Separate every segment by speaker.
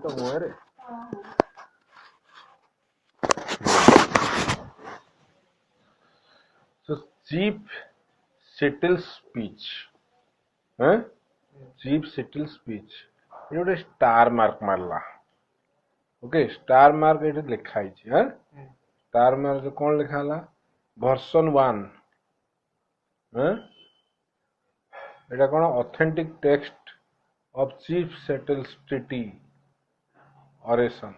Speaker 1: तो मुहरे so chief settle speech हैं chief settle speech ये गोटे स्टार मार्क मारला ओके स्टार मार्क ये लिखा है स्टार मार्क कौन लिखा है वर्सन 1 এটা কোন authentic text of chief Seattle's treaty oration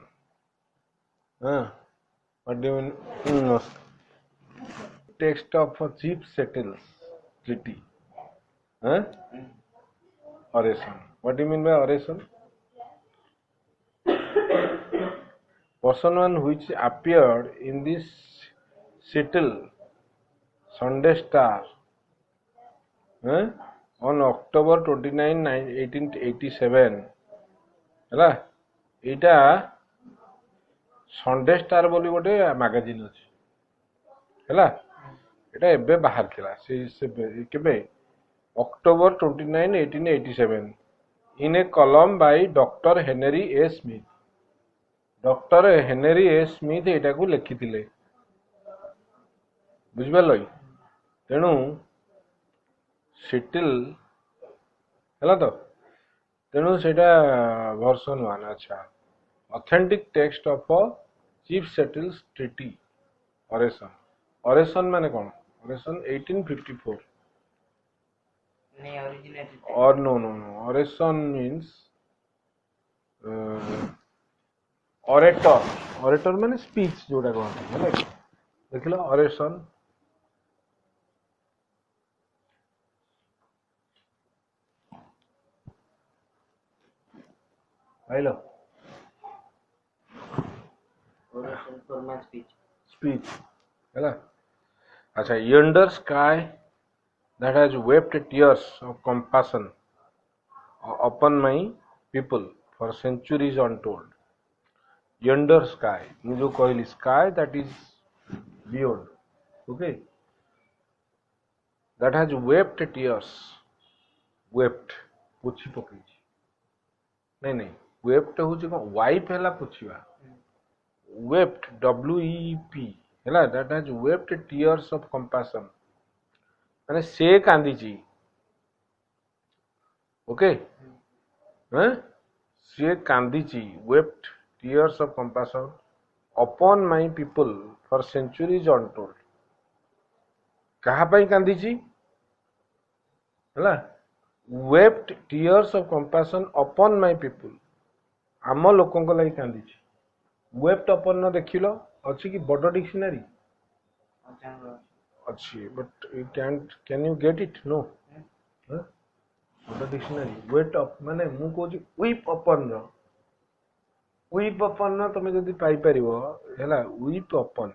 Speaker 1: what do you mean text of a chief settles treaty oration what do you mean by oration person one which appeared in this settle Sunday Star on October 29 1887 ହେଲା ଏଇଟା Sunday star ବୋଲି ଗୋଟେ magazine ଅଛି ହେଲା ଏଟା ଏବେ ବାହାର ଥିଲା ସେ କେବେ October 29 1887 in a column by Dr. Henry A. Smith Dr. Henry A. Smith ଏଟାକୁ ଲେଖିଥିଲେ ବୁଝିପାରିଲ ତେଣୁ सेटल है तो तेणु सेटा वर्सन 1 अच्छा authentic text of chief settles treaty oration oration माने कौन ऑरेशन 1854
Speaker 2: नहीं ओरिजिनेटेड
Speaker 1: और नो ऑरेशन मींस ऑरेटर माने स्पीच जोटा कहते हैं देखिलो ऑरेशन हेलो स्पीच है अच्छा yonder sky that has wept tears of compassion upon my people for centuries untold yonder sky मैं जो कहली sky that is beyond okay that has wept tears wept पुछी पकई नहीं वेप्ट हूँ कौन वाइप है पुछवा वेप्ट WEP है that has wept tears of compassion माने से कांदी ओके से कांदी wept tears of compassion upon my people for centuries untold कहा पई कांदी है wept tears of compassion upon my people आम लोकों को लगी कांदी wept upon न देखिलो अच्छी कि बड़ डिक्शनरी अच्छी but you can you get it no बड़ डिक्शनरी wept up माने मु कहूँ weep upon न तुम जदि पाई परिवो हैला weep upon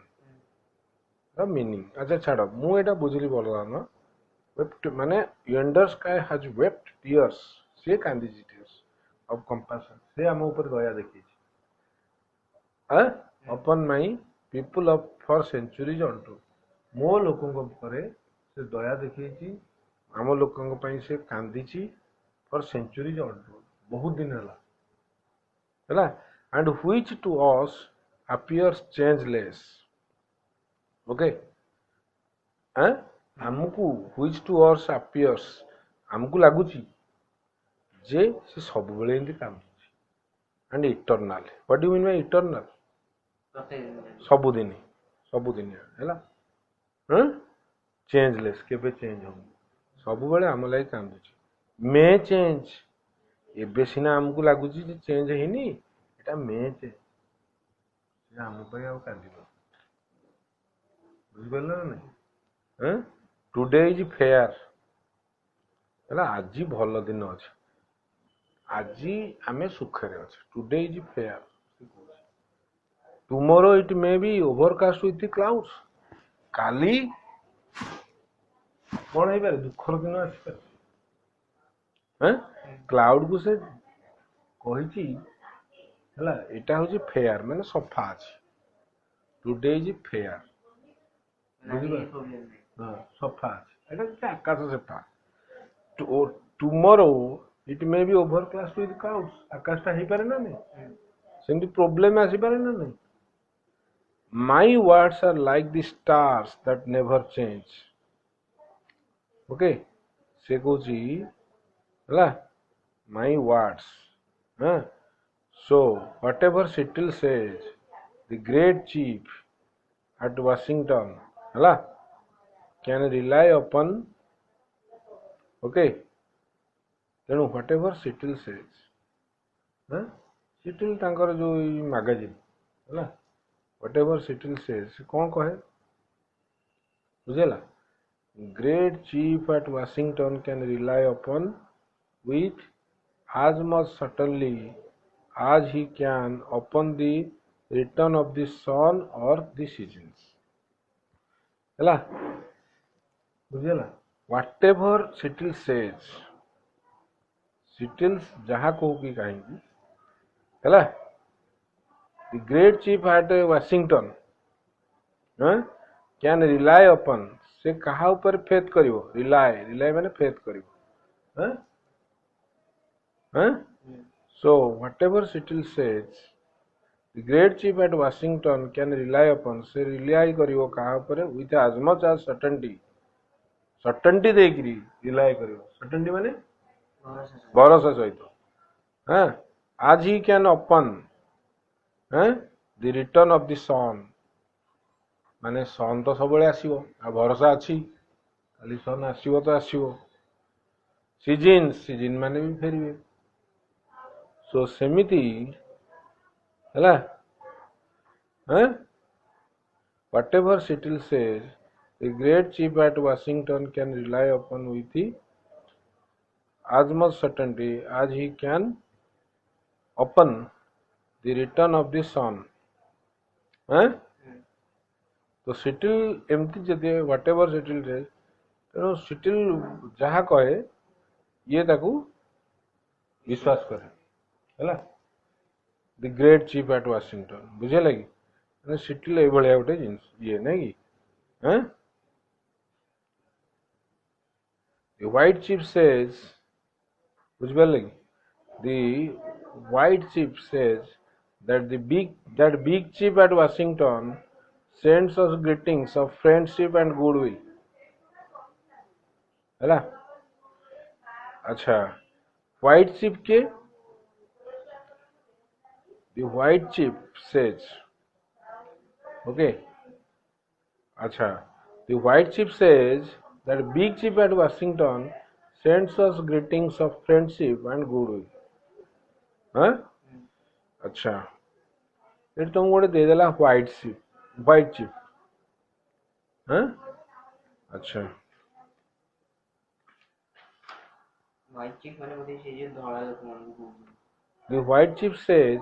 Speaker 1: द मीनिंग अच्छा छाड़ मु एटा बुझली बोलला न wept माने yonder sky has wept tears से कांदी tears of compassion से हम ऊपर दया देखी upon my people of for centuries unto मो लोकों को परे से दया देखी हम लोकों को पई से कांदी for centuries unto बहुत दिन हला and which to us appears changeless okay हमको which to us appears हमको लगुची जे से सब बेले एंती काम and eternal what do you mean by eternal सबुदिन हैला चेंजलेस केबे चेंज हो सब बेले हम लागि काम छी मे चेंज एबे सिना हमको लगुची जे चेंज हेनी एटा मे चेंज हम पई आ कांदिबो बुझबेला नै टुडे इज फेयर है आज भल दिन अच्छे आज आम सुखरे अच्छे today is fair tomorrow it may be overcast with clouds काली कौन हो पारे दुखर दिन आसपारे क्लाउड को से कही एटा हूँ फेयर माने सफा अच्छे टुडे इज फेयर सफा अच्छे आकाश सफा tomorrow it may be overcast with clouds आकाशटा हो पारे ना नहीं सेमती प्रोब्लेम आसी पारे ना नहीं my words are like the stars that never change okay से कहूची हला माय वर्ड्स हाँ so whatever Seattle says the great chief at Washington हला can rely upon okay तेणु whatever Seattle says हाँ Seattle तांकर जो मैगजीन हला whatever Seattle says से कौन कहे बुझेला great chief at Washington can rely upon with as much certainty as he can upon the return of the sun or the seasons ହେଲା ବୁଝିଲା whatever Seattle says Seattle ଯାହା କହୁ କି କାହିଁକି ହେଲା the great chief at Washington can rely upon से କାହା ଉପରେ ଫେଥ କରିବ rely ମାନେ ଫେଥ କରିବ so whatever Seattle says the great chief at Washington can rely upon से rely करिवो काहा ଉପରେ with as much as certainty देकरी rely करिवो certainty माने भरोसा सहित as he can upon the return of the sun माने सन तो सबले आसीबो आ भरोसा अछि खाली सन आसीबो तो आसीबो सीजन माने भी फेरिबे सो सेमिति हला whatever Seattle says the great chief at Washington can rely upon with as much certainty as he can upon the return of the sun तो Seattle एमती जदि whatever Seattle says तेणु Seattle जहाँ कहे ये ताकू विश्वास करे हैला the great chief at Washington बुझे लगी मैंने Seattle ए भलिया गोटे जिंस ये नहीं कि द व्हाइट चीफ सेज बुझबे लगी the white chief says that big chief at Washington sends us greetings of friendship and goodwill हैला अच्छा व्हाइट चिप के the white chief says okay अच्छा the white chief says that big chief at Washington sends us greetings of friendship and goodwill हाँ अच्छा ये तुम गोटे दे देला व्हाइट चिप हाँ अच्छा
Speaker 2: व्हाइट चिफ माने बोधे से जे धळा लोक मानू
Speaker 1: The white chief says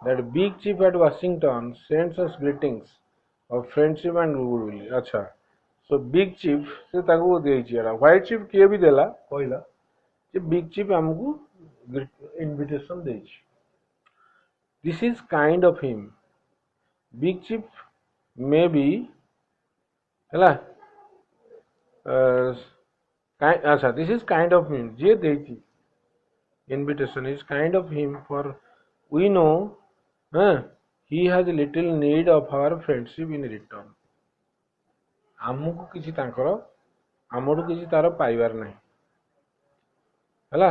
Speaker 1: that big chief at Washington sends us greetings of friendship and goodwill. अच्छा, so big chief से ताकू देइछि एरा white chief किए भी देला पहिला जे big chief हमकू invitation देइछि. This is kind of him. Big chief may be हैला अच्छा this is kind of him J देइछि invitation is kind of him for we know he has little need of our friendship in return आमको किसी तांकर आमडू किसी तार पाइबार नहीं हैला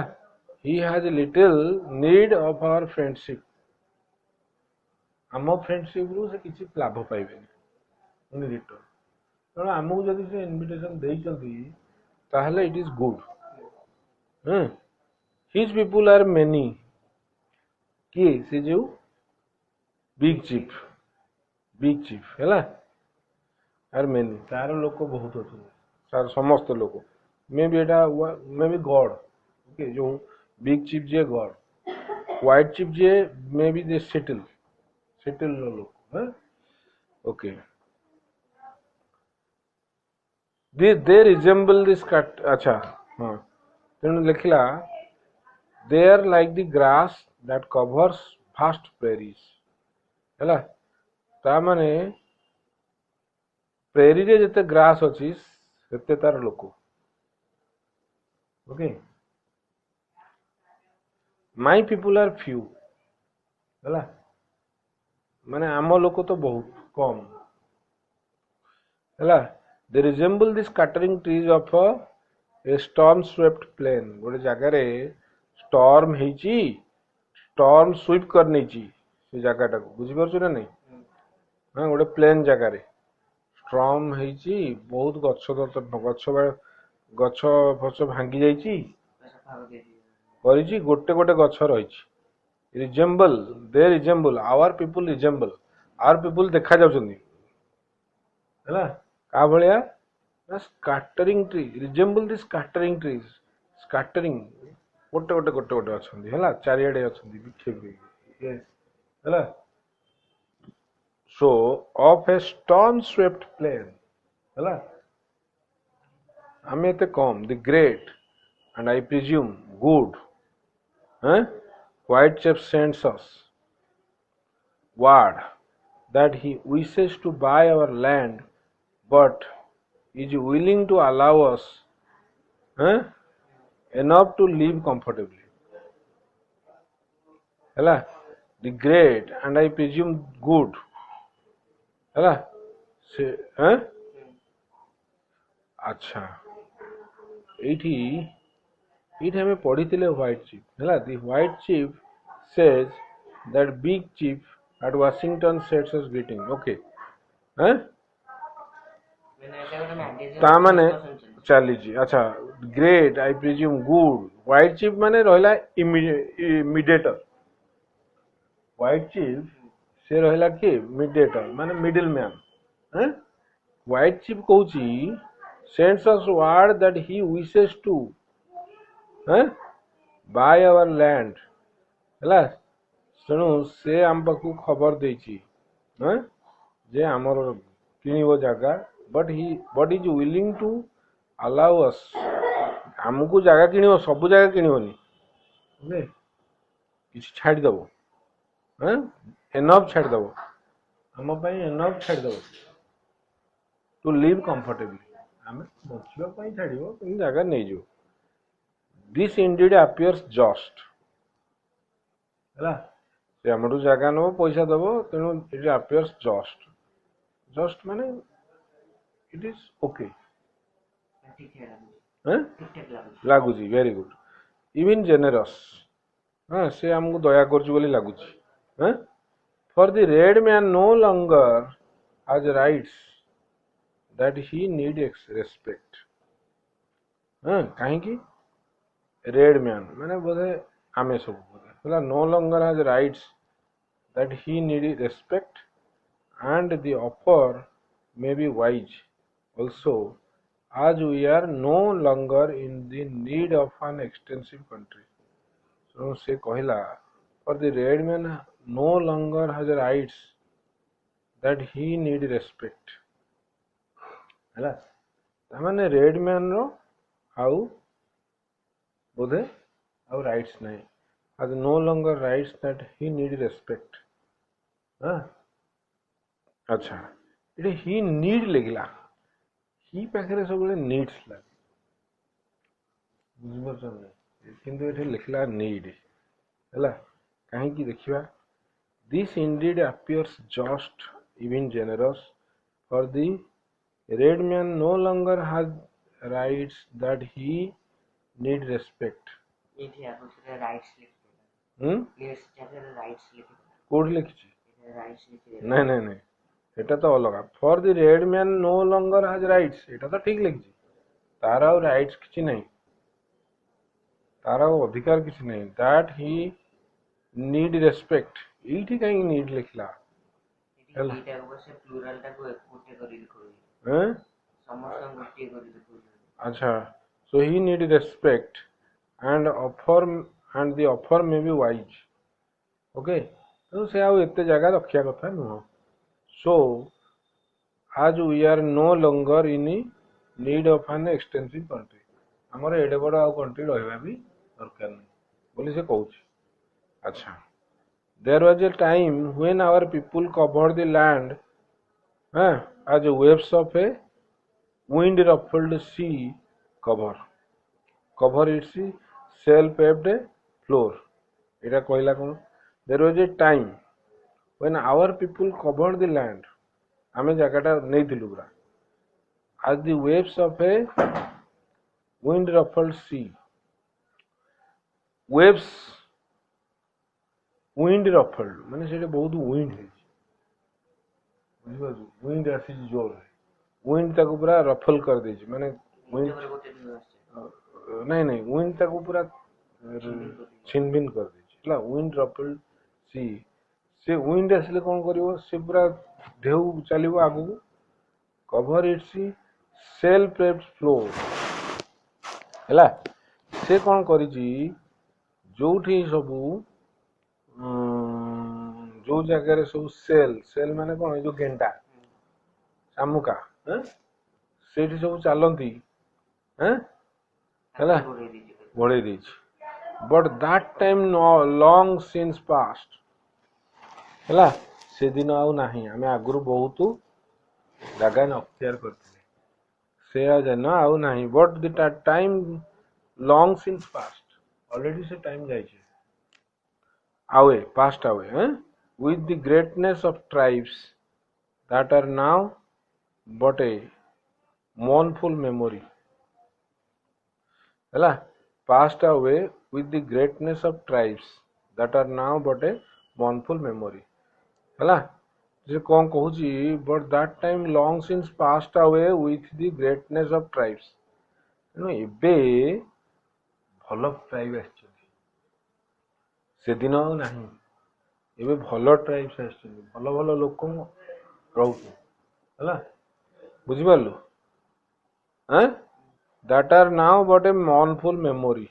Speaker 1: he has little need of our friendship आम फ्रेंडशिप रु से किसी लाभ पाइबेनी इन रिटर्न तेणु आमको जदि से इनविटेशन देइचंती ताहले it is good His people are many. किए से जो big chief हैला are many तार लोक बहुत अच्छे तार समस्त लोक may be Etah may be God okay जो big chief J God white chief J may be they settle लोक okay they resemble this cut अच्छा हाँ तेणु लिखला they are like the grass that covers vast prairies हैला ता माने prairie रे जते grass अछि सेते तार लोक okay my people are few है माने आम लोक तो बहुत कम है they resemble the scattering trees of a storm swept plain गोटे जगार स्टॉर्म ହେଇଛି स्टॉर्म स्वीप कर नहीं से जगह बुझीपार ना नहीं हाँ गोटे प्लेन जगार स्टॉर्म ହେଇଛି बहुत गछ गछ फछ भांगी जाइए गोटे गोटे गछ रही resemble they resemble our people resemble our people देखा जाउछन्ती है का भलिया scattering tree resemble the scattering trees scattering गोटे गोटे गोटे गोटे अछन्ती है चारिआडे अछन्ती विक्षेप है सो of a storm swept plain है आम एते कम the great and I presume good Whitechapped sends us word that he wishes to buy our land but is willing to allow us enough to live comfortably. Hela the great and I presume good. Hela se अच्छा एठी It हमें पढ़ी थिले white chief है the white chief says that big chief at Washington sends us greeting okay हैं तामाने चली अच्छा great I presume good white chief माने रहला मीडिएटर व्हाइट चीफ से रहला कि मीडिएटर माने मिडिल मैन हैं व्हाइट चीफ कहूची sends us word that he wishes to buy our land है तेणु से आम पाक खबर देछि जे आमर किणव जगह but is willing to allow us आमको जगह किणव सब जगह किणवनी किसी छाड़देव एनफ छाड़देव आम एनफ छाड़देव टू लिव कंफर्टेबली आम बचापी छाड़ जगह नहीं जाओ This indeed appears just. है से आमठू जगह नब पैसा दब तेणु इट appears just. Just माने it is okay. लगुच वेरी गुड इवन जेनेरस हाँ से आमको दया कर लगुच for the red man no longer has rights that he need respect कहीं रेड मैन माने बोधे आमे सब बोधे no longer has rights that he need respect and the offer may be wise also as we are no longer in the need of an extensive country. So से कहला for the red man no longer has rights that he need respect. है तामाने red man रो आउ बोधे आउ rights नहीं has no longer rights that he need respect. अच्छा ये he need लिखला ही पाखे सब नीड्स लगे बुझिपार किंतु ये लिखला नीड है कहीं देखा this indeed appears just even generous for the red man no longer has rights that he need respect कोड लिखी नहीं नहीं नहीं एटा तो अलग for the red man no longer has rights एटा तो ठीक लिखी तार आउ राइट्स किछि नहीं तार आउ अधिकार किछि नहीं दैट ही नीड रेस्पेक्ट एठी कहीं नीड लिखला एटा से प्लुरल टा को एकटे करी लिखो हैं समस्त गोटे करी लिखो अच्छा so he need respect and the offer may be wise okay तो से आउ एते जगह रखिया कथा नुह So, as we are no longer in need of an extensive country, हमारे एडे बड़ा आउ कंट्री रहबा भी दरकार नहीं बोली से कहूची अच्छा there was a time when our people covered the land as waves of a wind ruffled sea cover its shell paved floor एटा कहला कौन there was a time when our people covered the land आमे जगहटा नहीं थिलु पूरा as the waves of a wind ruffled sea waves wind ruffled माने सेटे बहुत wind है बुझिबाजु wind आसी जोर wind ताको पूरा रफल कर दे माने wind नहीं नहीं wind ताको पूरा छिनबिन कर दे ला wind ruffled sea से wind आसले कोन करिवो से पूरा ढेउ चलिवो आगु cover its shell paved floor हैला से कोन करिजी जोठी सबु जो जगह रे सब सेल सेल माने कोन जो गेंडा शामुका हैं सेठी सब चलंती हैं हैला बढ़े दीची but that time long since past हैला से दिन आउ नाही हमें आगुरु बहुत जगह न अख्तियार करथिले से आज ना आउ नाही but the time long since past already से टाइम जाय छे away passed away with the greatness of tribes that are now but a mournful memory हैला passed away with the greatness of tribes that are now but a mournful memory हैला जे कौन कहूची but that time long since passed away with the greatness of tribes एबे भल tribe आछे से दिन नहीं एबे भल ट्राइब्स आछे भल भल लोक रहउछ हैला बुझि पारलु हैं that are now but a mournful memory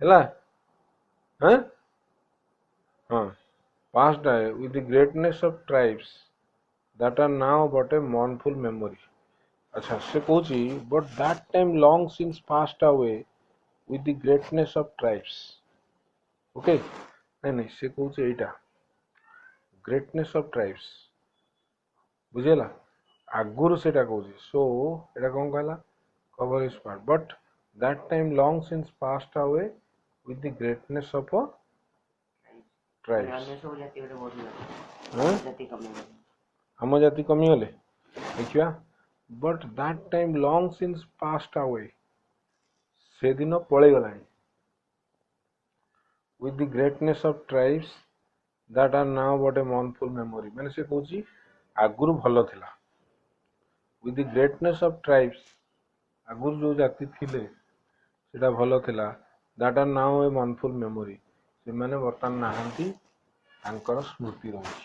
Speaker 1: हैला हैं हां पास्ट है with the greatness of tribes that are now but a mournful memory अच्छा से कहूची but that time long since passed away with the greatness of tribes okay नहीं नहीं से कहूची एटा greatness of tribes बुझेला आगुरु सेटा कहूची सो एटा कोन कहला cover is part but that time long since passed away with the greatness of a tribes हम जाति कमी गले देखिया but that time long since passed away से दिन पळे गलानी with the greatness of tribes that are now but a mournful memory माने से कहूची आगुरु भलो थिला with the greatness of tribes आगुरु जो जाति थिले सेटा भलो थिला that are now a mournful memory से माने वर्तमान नाहंती तांकर स्मृति रही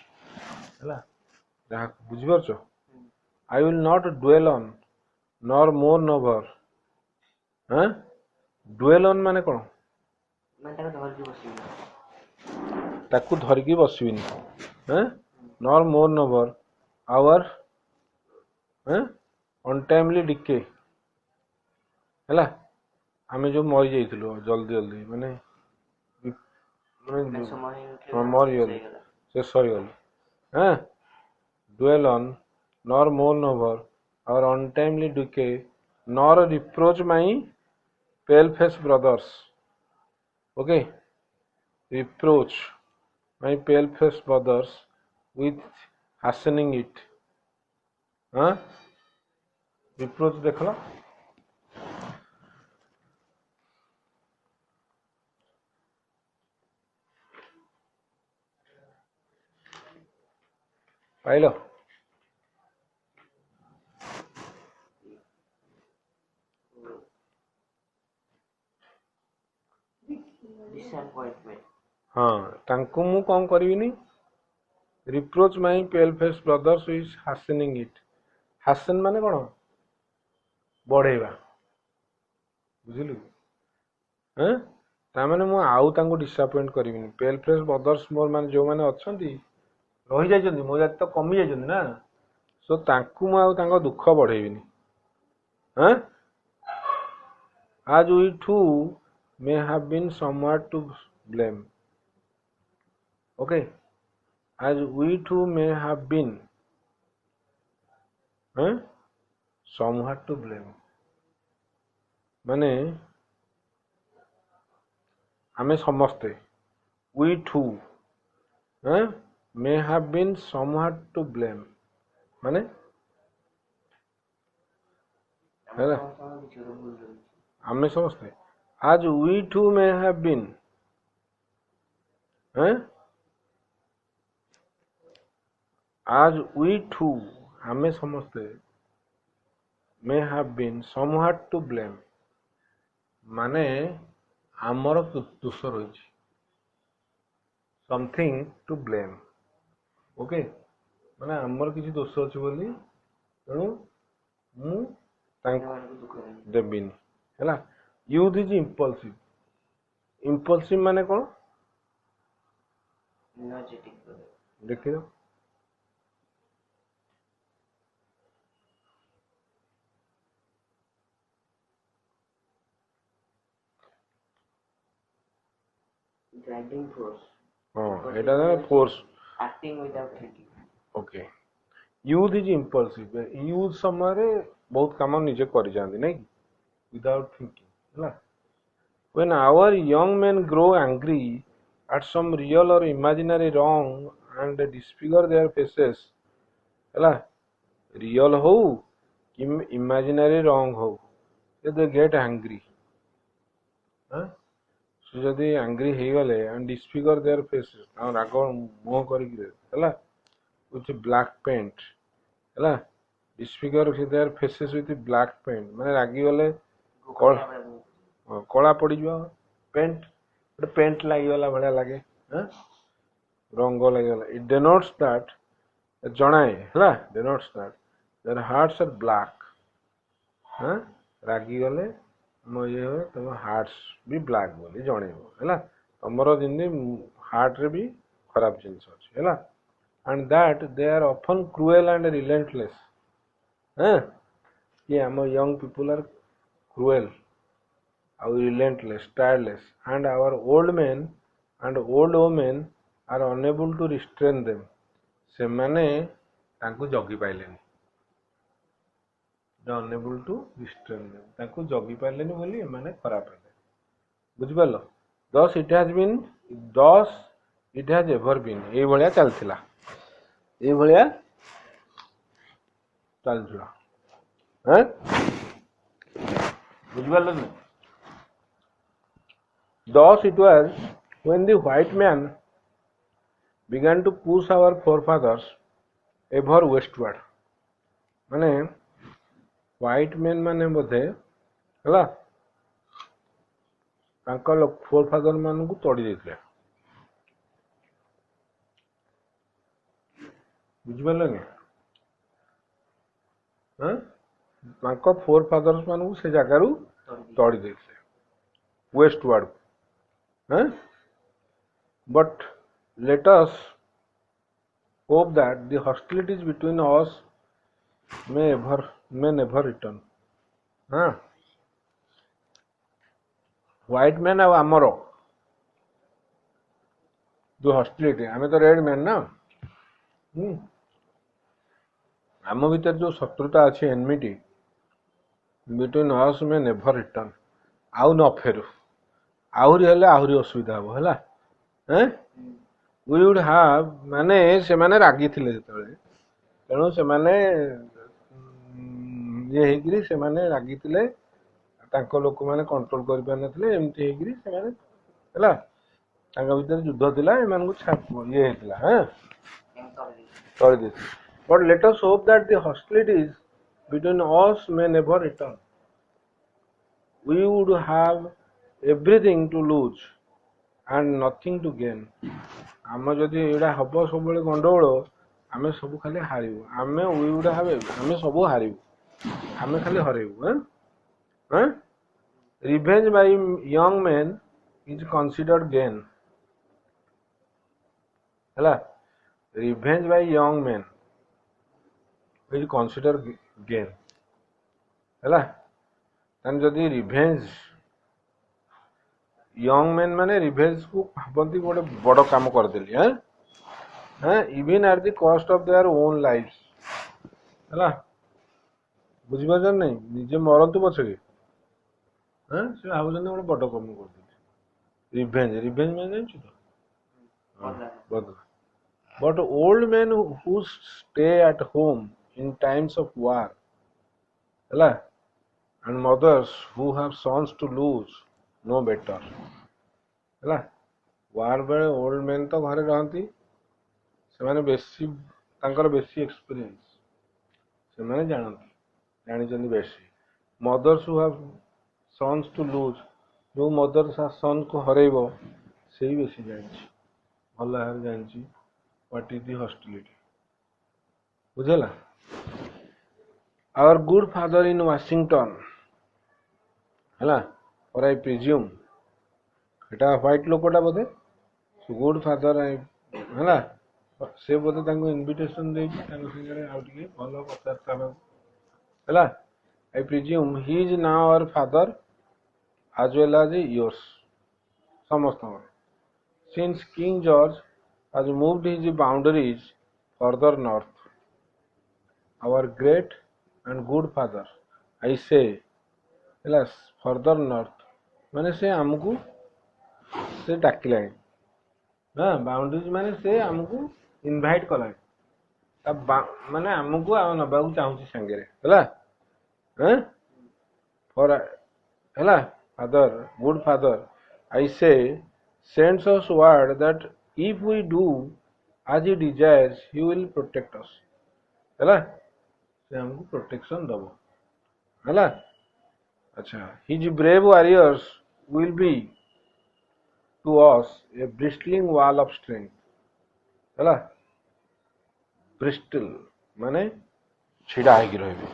Speaker 1: हैला जहा बुझि परछो I will not dwell on nor mourn over हैं dwell on माने कोन
Speaker 2: माने
Speaker 1: ताकू धरकी बसबिनी हैं nor mourn over our हैं untimely decay हैला हमें जो मर जाइथिलो जल्दी जल्दी माने मर गल शेष हो गल हैं dwell on nor mourn over our untimely decay nor reproach my pale face brothers okay reproach my pale face brothers with hastening it हाँ reproach देखला पाइलो हाँ तांको मु कौन करिविनी reproach my pale face brothers is hastening it hasten माने कोन बढ़ेबा बुझिलु हैं ता माने मु आउ तांको डिसअपॉइंट करिविनी पेल फेस ब्रदर्स मोर माने जो माने अछंती रही जाइछंती मो जाति तो कमी जाइछंती ना सो तांको मु आउ तांको दुख बढ़ेबिनी हैं as we too may have been somewhat to blame okay as we too may have been somewhat to blame माने आमे समस्ते we too may have been somewhat to blame ମାନେ
Speaker 2: ଆମ
Speaker 1: ହେଲା
Speaker 2: ସମସ୍ତଙ୍କର କିଛି ଗୋଟେ ଭୁଲ ରହୁଛି।
Speaker 1: ଆମେ ସମସ୍ତେ as we too may have been as we too ଆମେ ସମସ୍ତେ may have been somewhat to blame ମାନେ ଆମର ଦୋଷ ରହିଛି something to blame ଓକେ ମାନେ ଆମର କିଛି ଦୋଷ ଅଛି ବୋଲି ତେଣୁ ମୁଁ ତାଙ୍କୁ
Speaker 2: ଅନ୍ୟମାନଙ୍କୁ ଦୁଃଖ ଦେବି।
Speaker 1: ଦେବିନି ହେଲା ୟୁଥ୍ ଇଜ୍ ଇମ୍ପଲସିଭ ମାନେ କ'ଣ
Speaker 2: Energetic brother.
Speaker 1: ଦେଖିଲ
Speaker 2: Driving force.
Speaker 1: ହଁ
Speaker 2: Because
Speaker 1: ଏଇଟା
Speaker 2: it is
Speaker 1: force
Speaker 2: acting without thinking.
Speaker 1: Okay youth is impulsive youth ସମୟରେ ବହୁତ କାମ ନିଜେ କରିଯାଆନ୍ତି ନାଇଁ କି ୱିଦାଉଟ୍ ଥିଙ୍କିଂ ହେଲା when our young men grow angry at some real or imaginary wrong and disfigure their faces ହେଲା real ହଉ କି imaginary wrong ହଉ they get angry ସେ ଯଦି ଆଙ୍ଗ୍ରି ହେଇଗଲେ and disfigure their faces ତାଙ୍କ ରାଗ ମୁହଁ କରିକି ହେଲା with black paint ହେଲା disfigure their faces with black paint ମାନେ ରାଗିଗଲେ କଳା ପଡ଼ିଯିବ ପେଣ୍ଟ ଗୋଟେ ପେଣ୍ଟ ଲାଗିଗଲା ଭଳିଆ ଲାଗେ ରଙ୍ଗ ଲାଗିଗଲା it denotes that ଜଣାଏ ହେଲା denotes that their hearts are black ରାଗିଗଲେ ତମ ଇଏ ତମ ହାର୍ଟସ୍ ବି ବ୍ଲାକ୍ ବୋଲି ଜଣେଇବ ହେଲା ତମର ଯେମିତି ହାର୍ଟରେ ବି ଖରାପ ଜିନିଷ ଅଛି ହେଲା and that they are often cruel and relentless କି ଆମ young people are cruel ଆଉ relentless tireless and our old men and old women are unable to restrain them ସେମାନେ ତାଙ୍କୁ ଜଗି ପାଇଲେନି unable to restrain them ତାଙ୍କୁ ଜଗି ପାରିଲେନି ବୋଲି ଏମାନେ ଖରାପ ହେଲେ ବୁଝିପାରିଲ thus it has ever been ଏଇଭଳିଆ ଚାଲିଥିଲା ବୁଝିପାରିଲ ନା thus it was when the white man began to push our forefathers ever westward ମାନେ ହ୍ୱାଇଟ୍ ମେନ୍ ମାନେ ବୋଧେ ହେଲା ତାଙ୍କ ଫୋରଫାଦର ମାନଙ୍କୁ ତଡ଼ି ଦେଇଥିଲେ ବୁଝିପାରିଲ କି ତାଙ୍କ ଫୋରଫାଦର୍ସ ମାନଙ୍କୁ ସେ ଜାଗାରୁ ତଡ଼ି ଦେଇଥିଲେ waste ୱାର୍ଡକୁ but let us hope that the hostilities between us may never return white man ଆଉ ଆମର ଯୋଉ hostility ଆମେ ତ red man ନା ଆମ ଭିତରେ ଯୋଉ ଶତ୍ରୁତା ଅଛି enmity between us may never return ଆଉ ନ ଫେରୁ ଆହୁରି ହେଲେ ଆହୁରି ଅସୁବିଧା ହବ ହେଲା we would have ମାନେ ସେମାନେ ରାଗିଥିଲେ ଯେତେବେଳେ ତେଣୁ ସେମାନେ ଇଏ ହେଇକିରି ସେମାନେ ରାଗିଥିଲେ ତାଙ୍କ ଲୋକମାନେ କଣ୍ଟ୍ରୋଲ କରିପାରିନଥିଲେ ଏମିତି ହେଇକିରି ସେମାନେ ହେଲା ତାଙ୍କ ଭିତରେ ଯୁଦ୍ଧ ଥିଲା ଏମାନଙ୍କୁ ଇଏ ହେଇଥିଲା କରିଦେଇଥିଲେ but let us hope that the hostilities between us may never return we would have everything to lose and nothing to gain ଆମ ଯଦି ଏଇଟା ହବ ସବୁବେଳେ ଗଣ୍ଡଗୋଳ ଆମେ ସବୁ ଖାଲି ହାରିବୁ ଆମେ ଆମେ ସବୁ ହାରିବୁ ଆମେ ଖାଲି ହରେଇବୁ revenge by young men is considered gain ହେଲା revenge by young men is considered gain ହେଲା ତାହେଲେ ଯଦି ରିଭେଞ୍ଜ young men ମାନେ ରିଭେଞ୍ଜ କୁ ଭାବନ୍ତି ଗୋଟେ ବଡ଼ କାମ କରିଦେଲି even at the cost of their own lives ହେଲା ବୁଝିପାରୁଛ ନାଇଁ ନିଜେ ମରନ୍ତୁ ପଛକେ ସେ ଭାବୁଛନ୍ତି ଗୋଟେ ବଡ଼ କାମ କରିଦେଲି ରିଭେଞ୍ଜ ମାନେ ଜାଣିଛୁ ତ ବଦଲା but old men who stay at home in times of war ହେଲା and mothers who have sons to lose know better ହେଲା war ବେଳେ old men ତ ଘରେ ରହନ୍ତି ସେମାନେ ବେଶୀ ତାଙ୍କର ବେଶୀ ଏକ୍ସପିରିଏନ୍ସ ସେମାନେ ଜାଣିଛନ୍ତି ବେଶୀ mothers who have sons to lose जो मदर सन को हरेब से ही बेसी जानी भल भाव जानी व्हाट इज दी हॉस्टिलिटी बुझेला our good father in Washington है और I presume Etah white लोकटा Bodhe good father है से बोधे इनविटेशन दे भल कथबार्ता है I presume he is now our father as well as yours समस्त since King George has moved his boundaries further north our great and good father I say further north माने से हमको से डाकिलाय ना बाउंड्रीज माने से हमको इनवाइट कलाय अब माने हमको आ नबाऊ चाहूची संगे हला हैं फॉर हला Father, good father, I say, sends us word that if we do as he desires, he will protect us. है से हमको प्रोटेक्शन दबो है अच्छा his brave warriors will be to us a bristling wall of strength है Bristol माने छिड़ा है रही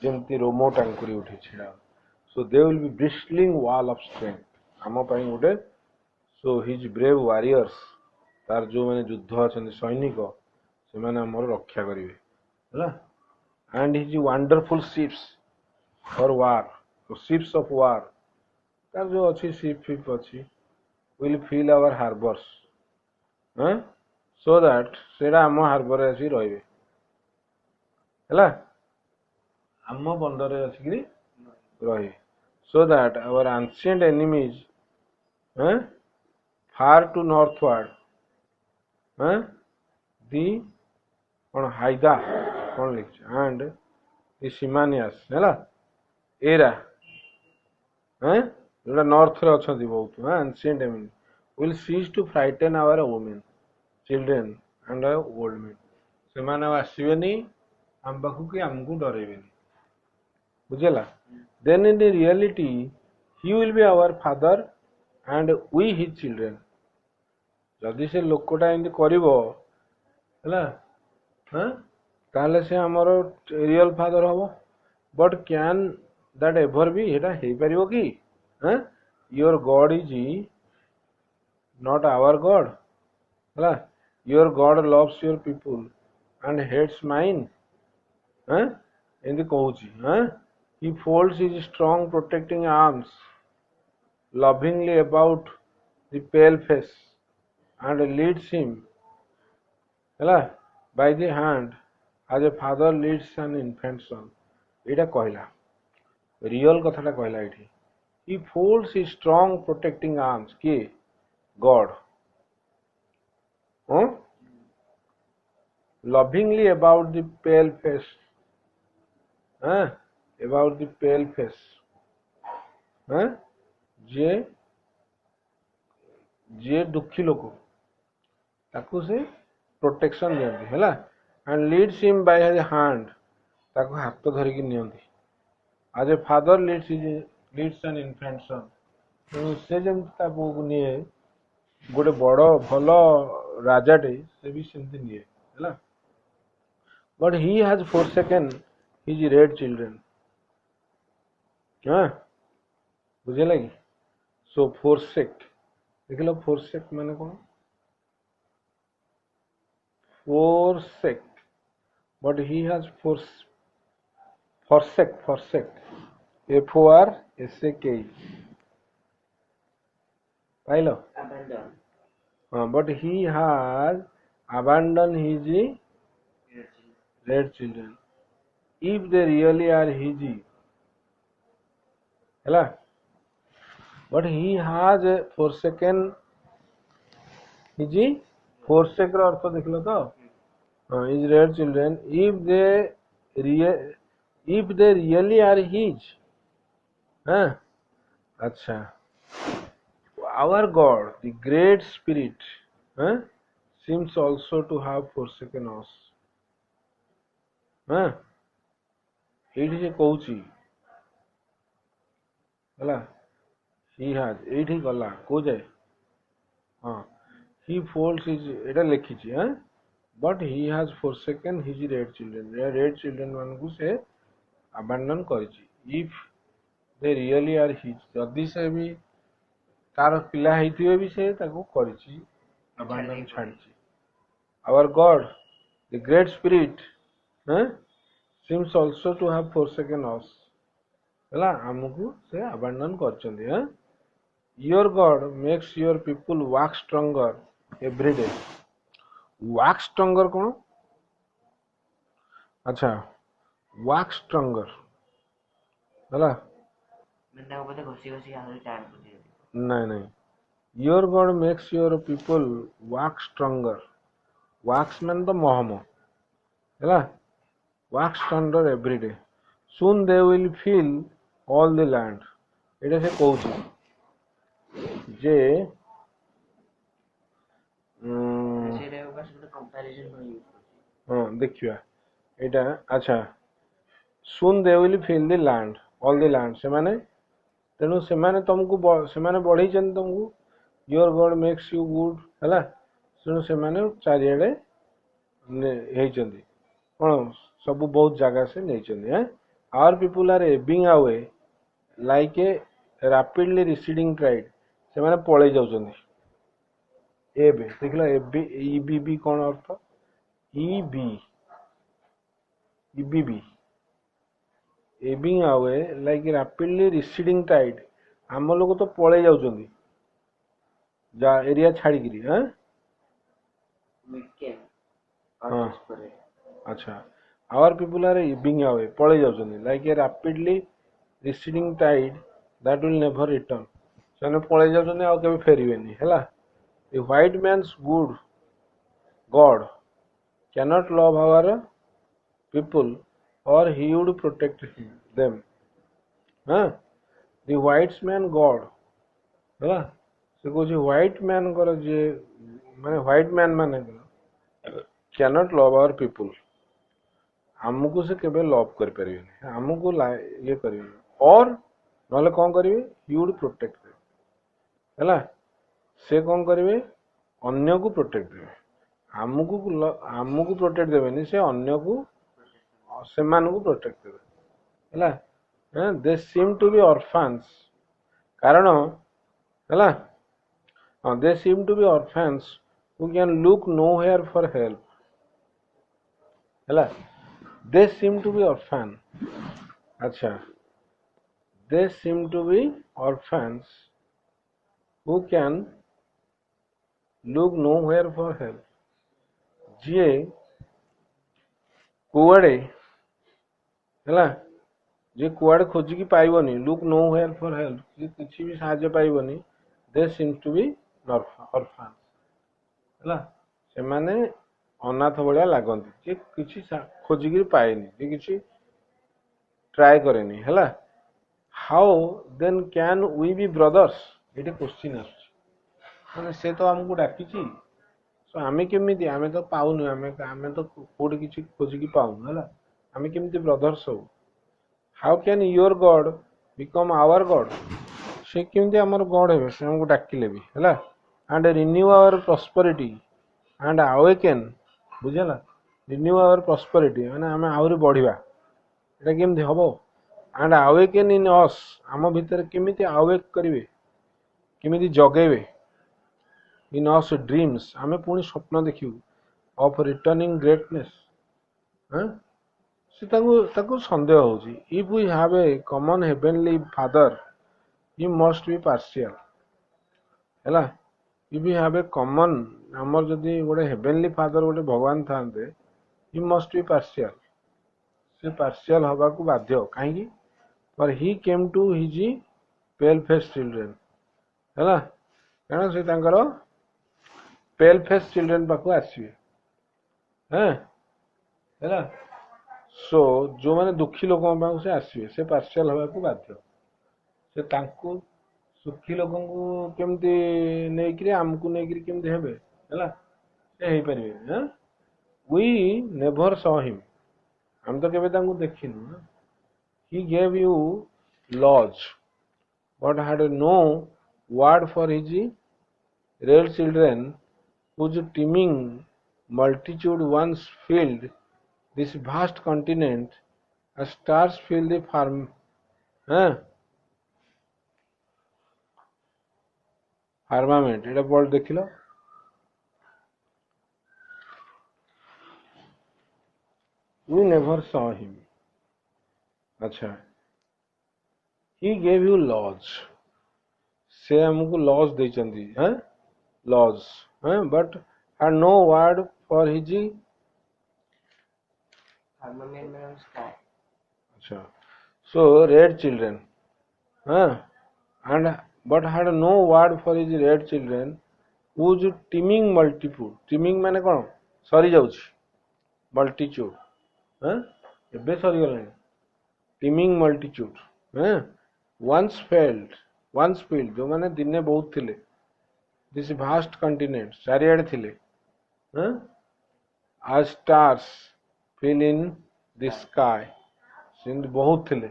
Speaker 1: जमती रोमो टांकुरी उठी छिड़ा so they will be bristling wall of strength आम गोटे so his brave warriors तार जो मैंने युद्ध अच्छा सैनिक से मैंने आमर रक्षा करेंगे है and his wonderful ships for war so ships of war तार जो अच्छी ship अच्छी will fill our harbors so that सेरा आम हार्बर आसी रही है आम बंदर आसिक रही so that our ancient enemies far to northward the Haida and the Simanias है एरा जो नॉर्थ रे अच्छा बहुत ancient enemy will cease to frighten our women children and our old men से माने आसीबेनी हम पाखु कि हमको डरेबेनी बुझेला then in the reality he will be our father and we his children जदि से लोकटा एंती करिवो हैला ताले से हमर रियल फादर हबो but can that ever be हेटा हे परिवो कि your God is not our God हैला your God loves your people and hates mine एंती कहूची He folds his strong protecting arms lovingly about the pale face and leads him by the hand as a father leads an infant son. Ita कहला real कथाटा कहला एठी He folds his strong protecting arms के God lovingly about the pale face about the pale face जे जे दुखी लोक ताकू से protection दियंती हैला and leads him by his hand ताकू हाथ धरिकी नियंती आज a father leads an infant son से जमती ता पुओ को निये गोटे बड़ भल राजाटे से भी सेमती निये हैला but he has forsaken his red children बुझे लगी सो फोरसेक देख लो फोरसेक माने कौन forsake but he has forsake FORSAK pilo but he has abandoned his red children if they really are his but he has forsaken his forsake ର ଅର୍ଥ ଦେଖିଲ ତ his red children if they really are his हाँ अच्छा our God the great spirit हाँ seems also to have forsaken us हाँ ଏଇଠି ସେ କହୁଛି ହେଲା he has ଏଇଠି ଗଲା କୋଉ ଯାଏ ହଁ he folds his ଏଇଟା ଲେଖିଛି हाँ but he has forsaken his red children red children ମାନଙ୍କୁ ସେ abandon କରିଛି if they really are his ଯଦି ସେ ବି ତାର ପିଲା ହେଇଥିବେ ବି ସେ ତାକୁ କରିଛି abandon ଛାଡ଼ିଛି our God the great spirit seems also to have forsaken us ହେଲା ଆମକୁ ସେ abandon କରିଛନ୍ତି हाँ your God makes your people wax stronger every day wax stronger कौन अच्छा wax stronger ହେଲା
Speaker 2: ମାନେ ତାକୁ ବୋଧେ ଘଷି ଘଷି ଆହୁରି ଟାଣ କରିଦିଅନ୍ତି
Speaker 1: नहीं नहीं your God makes your people wax stronger wax ମାନେ ତ ମହମ ହେଲା wax stronger every day soon they will fill all the land ଏଇଟା ସେ କହୁଛି ଯେ
Speaker 2: ସେଇଟା ଗୋଟେ କମ୍ପାରିଜନ କରି ୟୁଜ କରୁଛି
Speaker 1: ହଁ ଦେଖିବା ଏଇଟା ଆଚ୍ଛା soon they will fill the land all the land ସେମାନେ ତେଣୁ ସେମାନେ ତମକୁ ସେମାନେ ବଢେଇଛନ୍ତି ତମକୁ your God makes you good ହେଲା ତେଣୁ ସେମାନେ ଚାରିଆଡେ ହେଇଛନ୍ତି କଣ ସବୁ ବହୁତ ଜାଗା ସେ ନେଇଛନ୍ତି our people are ebbing away like a rapidly receding tide ସେମାନେ ପଳେଇ ଯାଉଛନ୍ତି ଏବେ ଦେଖିଲ ଏବେ ଇବିବି କଣ ଅର୍ଥ ଇବିବି ebbing away like a rapidly receding tide ଆମ ଲୋକ ତ ପଳେଇ ଯାଉଛନ୍ତି ଯା ଏରିଆ ଛାଡ଼ିକିରି
Speaker 2: weekend
Speaker 1: ହଁ
Speaker 2: ପରେ
Speaker 1: ଆଚ୍ଛା our people are ebbing away ପଳେଇ ଯାଉଛନ୍ତି like a rapidly receding tide that will never return ସେମାନେ ପଳେଇ ଯାଉଛନ୍ତି ଆଉ କେବେ ଫେରିବେନି ହେଲା the white man's good God cannot love our people or he would protect them the white man God ହେଲା ସେ କହୁଛି ହ୍ୱାଇଟ୍ ମାନଙ୍କର ଯିଏ ମାନେ ହ୍ୱାଇଟ୍ ମ୍ୟାନ୍ ମାନେ କ୍ୟାନଟ୍ ଲଭ୍ ଆୱାର ପିପୁଲ ଆମକୁ ସେ କେବେ ଲଭ୍ କରିପାରିବେନି ଆମକୁ ଇଏ କରିବେନି ଅର୍ ନହେଲେ କ'ଣ କରିବେ ହି ଉଡ୍ ପ୍ରୋଟେକ୍ଟ ଦେବେ ହେଲା ସେ କ'ଣ କରିବେ ଅନ୍ୟକୁ ପ୍ରୋଟେକ୍ଟ ଦେବେ ଆମକୁ ପ୍ରୋଟେକ୍ଟ ଦେବେନି ସେ ଅନ୍ୟକୁ ସେମାନଙ୍କୁ ପ୍ରୋଟେକ୍ଟ ଦେବେ ହେଲା ଦେ ସିମ୍ ଟୁ ବି ଅର୍ଫାନ୍ସ କାରଣ ହେଲା they seem to be orphans who can look nowhere for help ହେଲା they seem to be orphan अच्छा they seem to be orphans who can look nowhere for help ଯିଏ କୁଆଡ଼େ ହେଲା ଯିଏ କୁଆଡ଼େ ଖୋଜିକି ପାଇବନି look nowhere for help ଯିଏ କିଛି ବି ସାହାଯ୍ୟ ପାଇବନି they seem to be orphans ହେଲା ସେମାନେ ଅନାଥ ଭଳିଆ ଲାଗନ୍ତି ଯେ କିଛି ଖୋଜିକିରି ପାଏନି ଯେ କିଛି ଟ୍ରାଏ କରେନି ହେଲା ହାଉ ଦେନ୍ କ୍ୟାନ୍ ୱି ବି ବ୍ରଦର୍ସ ଏଇଠି କ୍ୱେଶ୍ଚିନ୍ ଆସୁଛି ମାନେ ସେ ତ ଆମକୁ ଡାକିଛି ଆମେ କେମିତି ଆମେ ତ ପାଉନୁ ଆମେ ତ କୋଉଠି କିଛି ଖୋଜିକି ପାଉନୁ ହେଲା ଆମେ କେମିତି ବ୍ରଦର୍ସ ହବୁ how can your God become our God ସେ କେମିତି ଆମର ଗଡ୍ ହେବେ ସେ ଆମକୁ ଡାକିଲେ ବି ହେଲା and renew our prosperity and awaken ବୁଝିଲା ରିନ୍ୟୁ ଆୱାର ପ୍ରସ୍ପରିଟି ମାନେ ଆମେ ଆହୁରି ବଢିବା ଏଇଟା କେମିତି ହବ ଆଣ୍ଡ ଆୱେକେନ୍ ଇନ୍ ଅସ୍ ଆମ ଭିତରେ କେମିତି ଆୱେକ୍ କରିବେ କେମିତି ଜଗେଇବେ ଇନ୍ ଅସ୍ ଡ୍ରିମ୍ସ ଆମେ ପୁଣି ସ୍ୱପ୍ନ ଦେଖିବୁ ଅଫ୍ ରିଟର୍ଣ୍ଣିଂ ଗ୍ରେଟନେସ୍ ସେ ତାକୁ ସନ୍ଦେହ ହଉଛି if we have a common heavenly father he must be partial ହେଲା if we have a common ଆମର ଯଦି ଗୋଟେ ହେଭେନଲି ଫାଦର ଗୋଟେ ଭଗବାନ ଥାନ୍ତେ ହି ମଷ୍ଟ ବି ପାର୍ସିଆଲ ସେ ପାର୍ସିଆଲ ହବାକୁ ବାଧ୍ୟ କାହିଁକି ଫର୍ ହି କେମ୍ ଟୁ ହିଜ୍ ପେଲ୍ ଫେସ୍ ଚିଲଡ୍ରେନ୍ ହେଲା କାରଣ ସେ ତାଙ୍କର पेल फेस चिल्ड्रेन पाखु आसवे हाँ है सो जो मैंने दुखी लोक से आसवे से पार्शियल हवा को बाध्य से तांको सुखी लोक केमती नहीं आमको नहीं केमती हेबे है से हो पारे हाँ वी नेभर सॉ हिम हम तो केबे तांको देखिनु he gave you laws but had no word for his real children whose teeming multitude once filled this vast continent as stars fill the firmament এটা পড় দেখিল we never saw him अच्छा he gave you laws से हमको laws देचंदी हैं laws हैं but had no word for his
Speaker 2: firmament means sky.
Speaker 1: अच्छा so red children हैं and but had no word for his red children whose teeming multitude teeming माने कौन सरी जाउछ multitude हैं एबे सरी गलानी teeming multitude once filled जो माने दिने बहुत थिले this vast continent चारियाडे थिले as stars fill in the sky Sindh बहुत थिले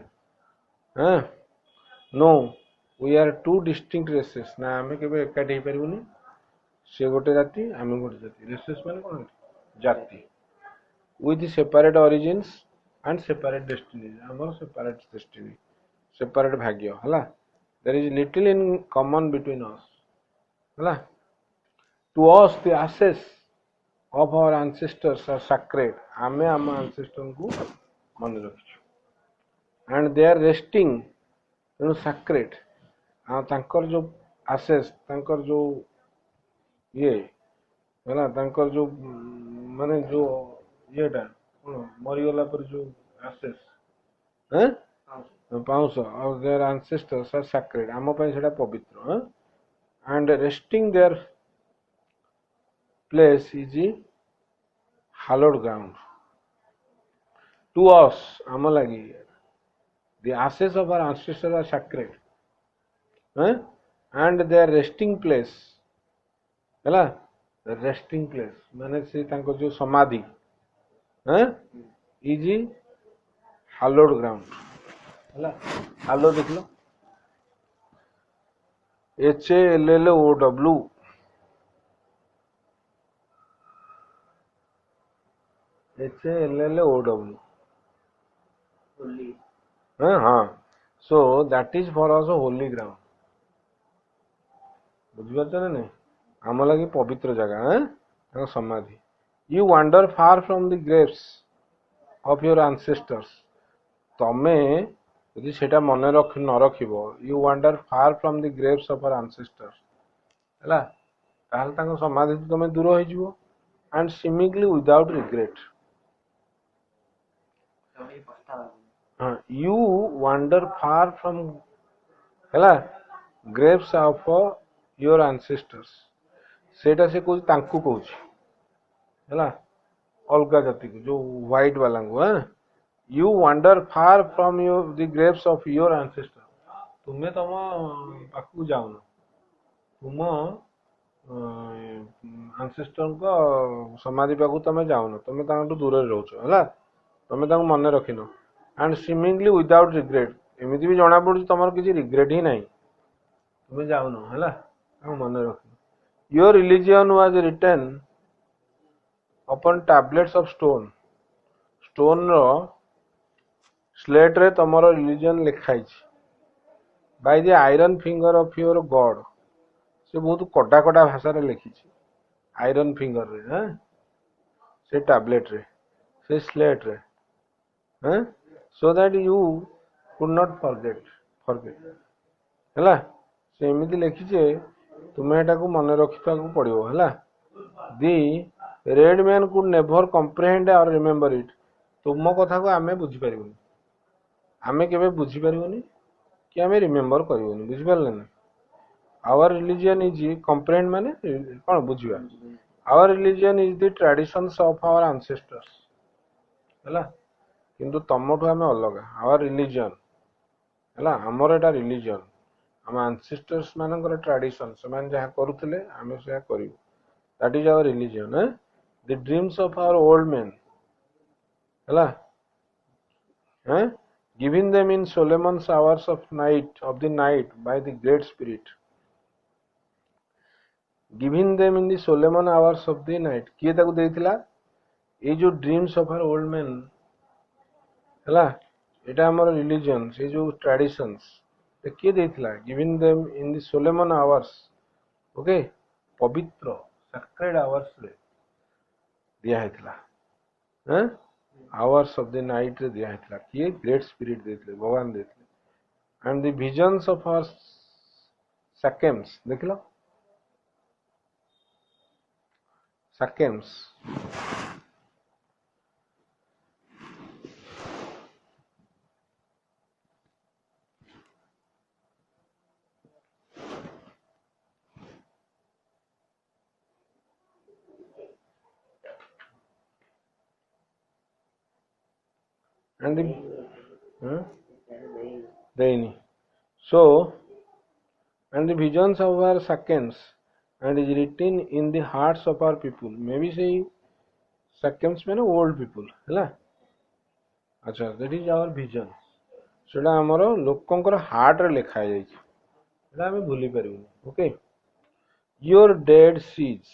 Speaker 1: no we are two distinct races ना आमे केबे एकाठी हे परिबोनी से गोटे जाति आमे गोटे जाति races माने कोन जाति with separate origins and separate destinies amar separate destiny separate bhagya hala there is little in common between us hala to us the ashes of our ancestors are sacred ame am ancestors ku mane rakhichu and they are resting sacred tankar jo ashes tankar jo ye hala tankar jo mane jo ये टा मरीगला पर जो access हैं पाउस और there ancestors are sacred आम पई सेटा पवित्र and resting their place is hallowed ground to us आम लगी the ashes of our ancestors are sacred and their resting place हैला resting place माने से तांको जो समाधि इज hallowed ground है हालो देख लो HALLOW HALLOW
Speaker 2: Holy.
Speaker 1: हाँ so that is for us a holy ground बुझिपारछ ना नहीं आम लगी पवित्र जगह समाधि you wander far from the graves of your ancestors तमे यदि सेटा मन रख न रखिबो you wander far from the graves of our ancestors हैला ताल तांको समाधि तमे दूर होई जिवो and seemingly without regret you wander far from हैला graves of your ancestors सेटा से कोई तांको कहूची हैला अलगा जाति को जो व्हाइट वाला को you wander far from your the Graves of your ancestor तुम्हें तम पाखु जाउन तुम एंसेस्टर को समाधि पाखु तमे जाउन तमे तांटू दूर रे रहउछ हैला तमे तांको मन रखिनो एंड सीमिंगली विदाउट रिग्रेट एमिति भी जणा पडु तमर किछि रिग्रेट ही नाही तुमे जाउन हैला तांको मन रखिनो your religion was written upon tablets of stone रो slate रे तमरो रिलीजन लिखाई by the iron finger of your god से बहुत कड़ा कड़ा भाषा रे लिखी आयरन फिंगर रे से टैबलेट रे से स्लेट रे so that you could not forget हैला से एमिति लिखी जे तुमे एटा को मन रखिता को पड़िबो हैला दी रेड मैन कुड नेवर कम्प्रिहेंड और रिमेम्बर इट तुम कथा को आमे बुझी परिबोनी आमे केबे बुझी परिबोनी कि आमे रिमेम्बर करिवोनी बुझी पारले ना आवर रिलीजन इज कंप्रेहेंड माने कौन बुझिबा our religion is the traditions of our ancestors हैला किंतु तमठु आमे अलग आवर रिलीजन हैला हमर एटा रिलीजन हम एंसेस्टर्स मानकर ट्रेडिशन से मान जहाँ करूथिले आमे से करिवु that is our religion the dreams of our old man हैला giving them in Solomon's hours of the night by the great spirit giving them in the Solomon hours of the night किए ताकू देइथिला ए जो dreams of our old man हैला एटा हमर रिलीजन से जो ट्रेडिशंस ते किए देइथिला giving them in the solemn hours okay पवित्र सैक्रेड आवर्स रे दिया हेतिला हैं आवर्स ऑफ द नाइट रे दिया हेतिला किए ग्रेट स्पिरिट देथिले भगवान देथिले and the visions of our sachems देखिलो sachems and the huh? Daini. So and the visions of our seconds and is written in the hearts of our people maybe say seconds mean old people हैला अच्छा that is our vision सेटा हमरो लोकंकर heart रे लिखा जाय छै एटा हम भूली परिबो okay your dead seeds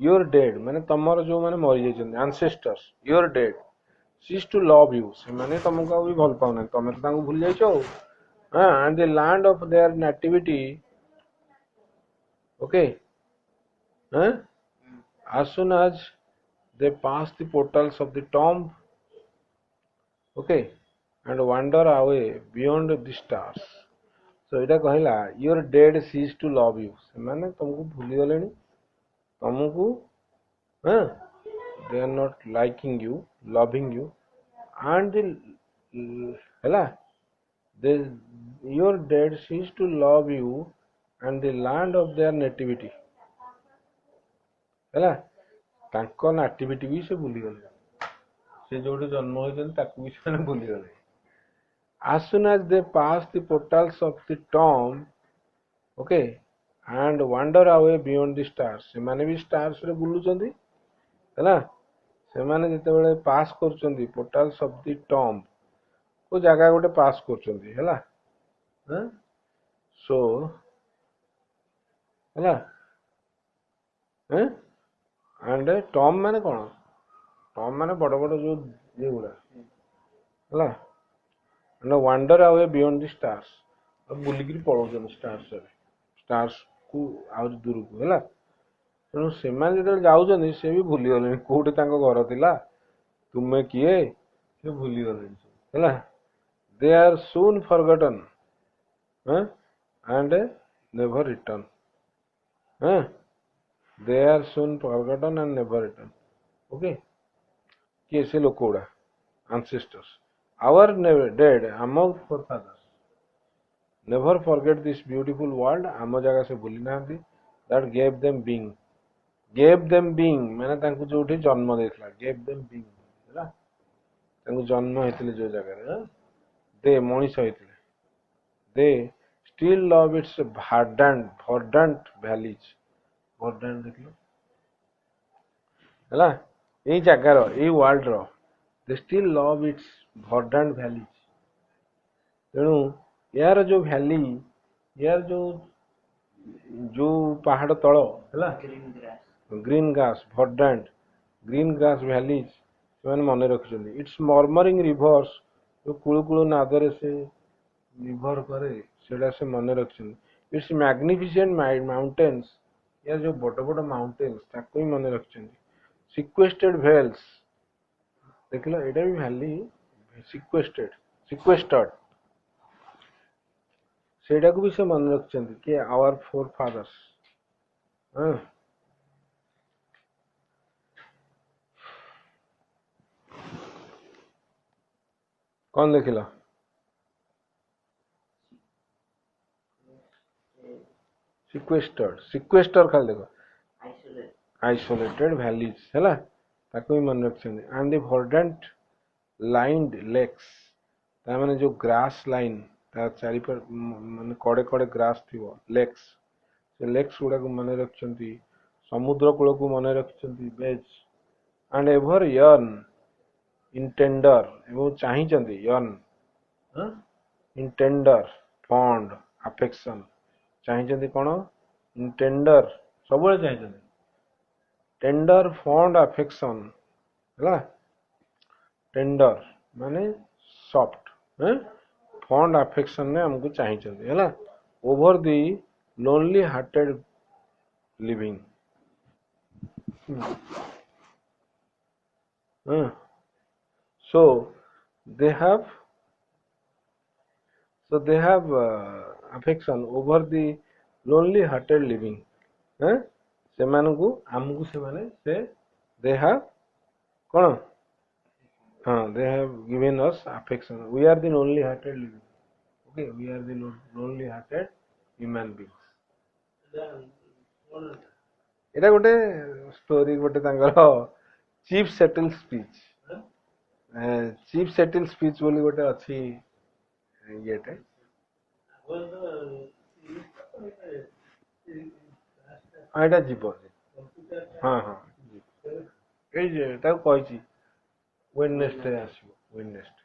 Speaker 1: your dead माने तमरो जो माने मरि जाय छन ancestors your dead cease to love you से माने तुमको भी भल पाउ ना तमे तांको भूल जाय छो and the land of their nativity okay as soon as they pass the portals of the tomb okay and wander away beyond the stars so ita कहला your dead cease to love you से माने तुमको भूली गलेनी तुमको they are not liking you loving you and the हैला they your dead cease to love you and the land of their nativity हैला तांको nativity भी से भूली गले से जोटे जन्म होइछन ताकू भी से भूली गले as soon as they pass the portals of the tomb okay and wander away beyond the stars से माने भी stars रे बुलु चंदी हैला से माने जते बेले पास कर चंदी portals of the tomb को जगह गोटे पास कर चंदी हैला so हैला and tomb माने कोन tomb माने बड़ बड़ जो ये गुडा हैला and wander away beyond the stars अब बुलिगिरी पळो stars को आउर दूर को हैला तेणु सेमान जते जाउछन से भी भूली गले कोठे तांको घर थिला तुमे किए से भूली गले हैला they are soon forgotten and never return they are soon forgotten and never return okay किए से लोक गुडा ancestors our dead among forefathers never forget this beautiful world आम जगह से भूली नांती that gave them being माने तांको जोठी जन्म देथला gave them being हैला तांको जन्म हेतिले जो जगह रे they Manish हेतिले they still love its verdant valleys verdant देखलो हैला एई जगह रो एई वर्ल्ड रो they still love its verdant valleys तेणु यार जो वैली यार जो जो पहाड़ तଳ हैला green grass verdant green grass valleys से मन रखिछन्ती इट्स मर्मरिंग रिवर्स जो कुळु कुळु नादरे से रिवर करे सेडा से मन रखिछन्ती इट्स मैग्निफिसेंट माउंटेन्स यार जो बड़ बड़ माउंटेन्स ताको ही मन रखिछन्ती सिक्वेस्टेड वेल्स देखलो एटा भी वैली सिक्वेस्टेड सेटा को भी से मन रखिछन्ती कि आवर फोर फादर्स कौन देखिला सिक्वेस्टर खाली देख
Speaker 2: आइसोलेट
Speaker 1: आइसोलेटेड वैलीज है ताको भी मन रखते एंड द वर्डेंट लाइंड लेक्स तार जो ग्रास लाइन तार चारिपर माने कड़े कड़े ग्रास थी लेक्स से लेक्स गुड़ा को मन रखिंट समुद्र कूल को मन रखिंट बेज एंड एभर यर्न इंटेंडर एवं चाहिए यर्न इंटेंडर फंड अफेक्शन चाहिए कौन इंटेंडर सब चाहिए टेंडर फंड अफेक्शन है टेंडर माने सॉफ्ट फंड अफेक्शन ने हमको चाहिए है over the lonely hearted living so they have affection over the lonely hearted living से मानू आमको से माने से they have कौन हाँ they have given us affection we are the lonely hearted living okay we are the lonely hearted human beings एटा गोटे story गोटे chief settle speech chief settle speech बोली गोटे अच्छी येटे एटा जीव हाँ हाँ ये कही वेडनेसडे आसो वेडनेसडे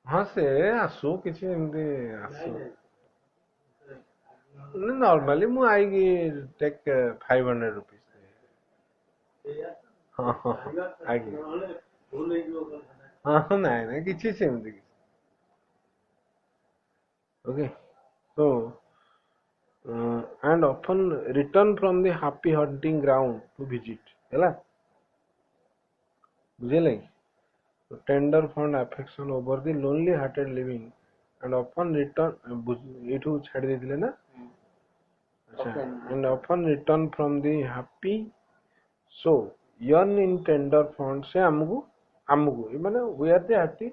Speaker 1: हाँ से आसो किसी एमती आसो नॉर्मली मु आई टेक 500 रुपीस हाँ हाँ आई हाँ नाई ना किसी सेमती okay so and often return from the happy hunting ground to visit है बुझे लगे so tender fond affection over the lonely hearted living and often return एठू छाड़ देथिले ना अच्छा and often return from the happy so yearn in tender fond से हमको माने we are the happy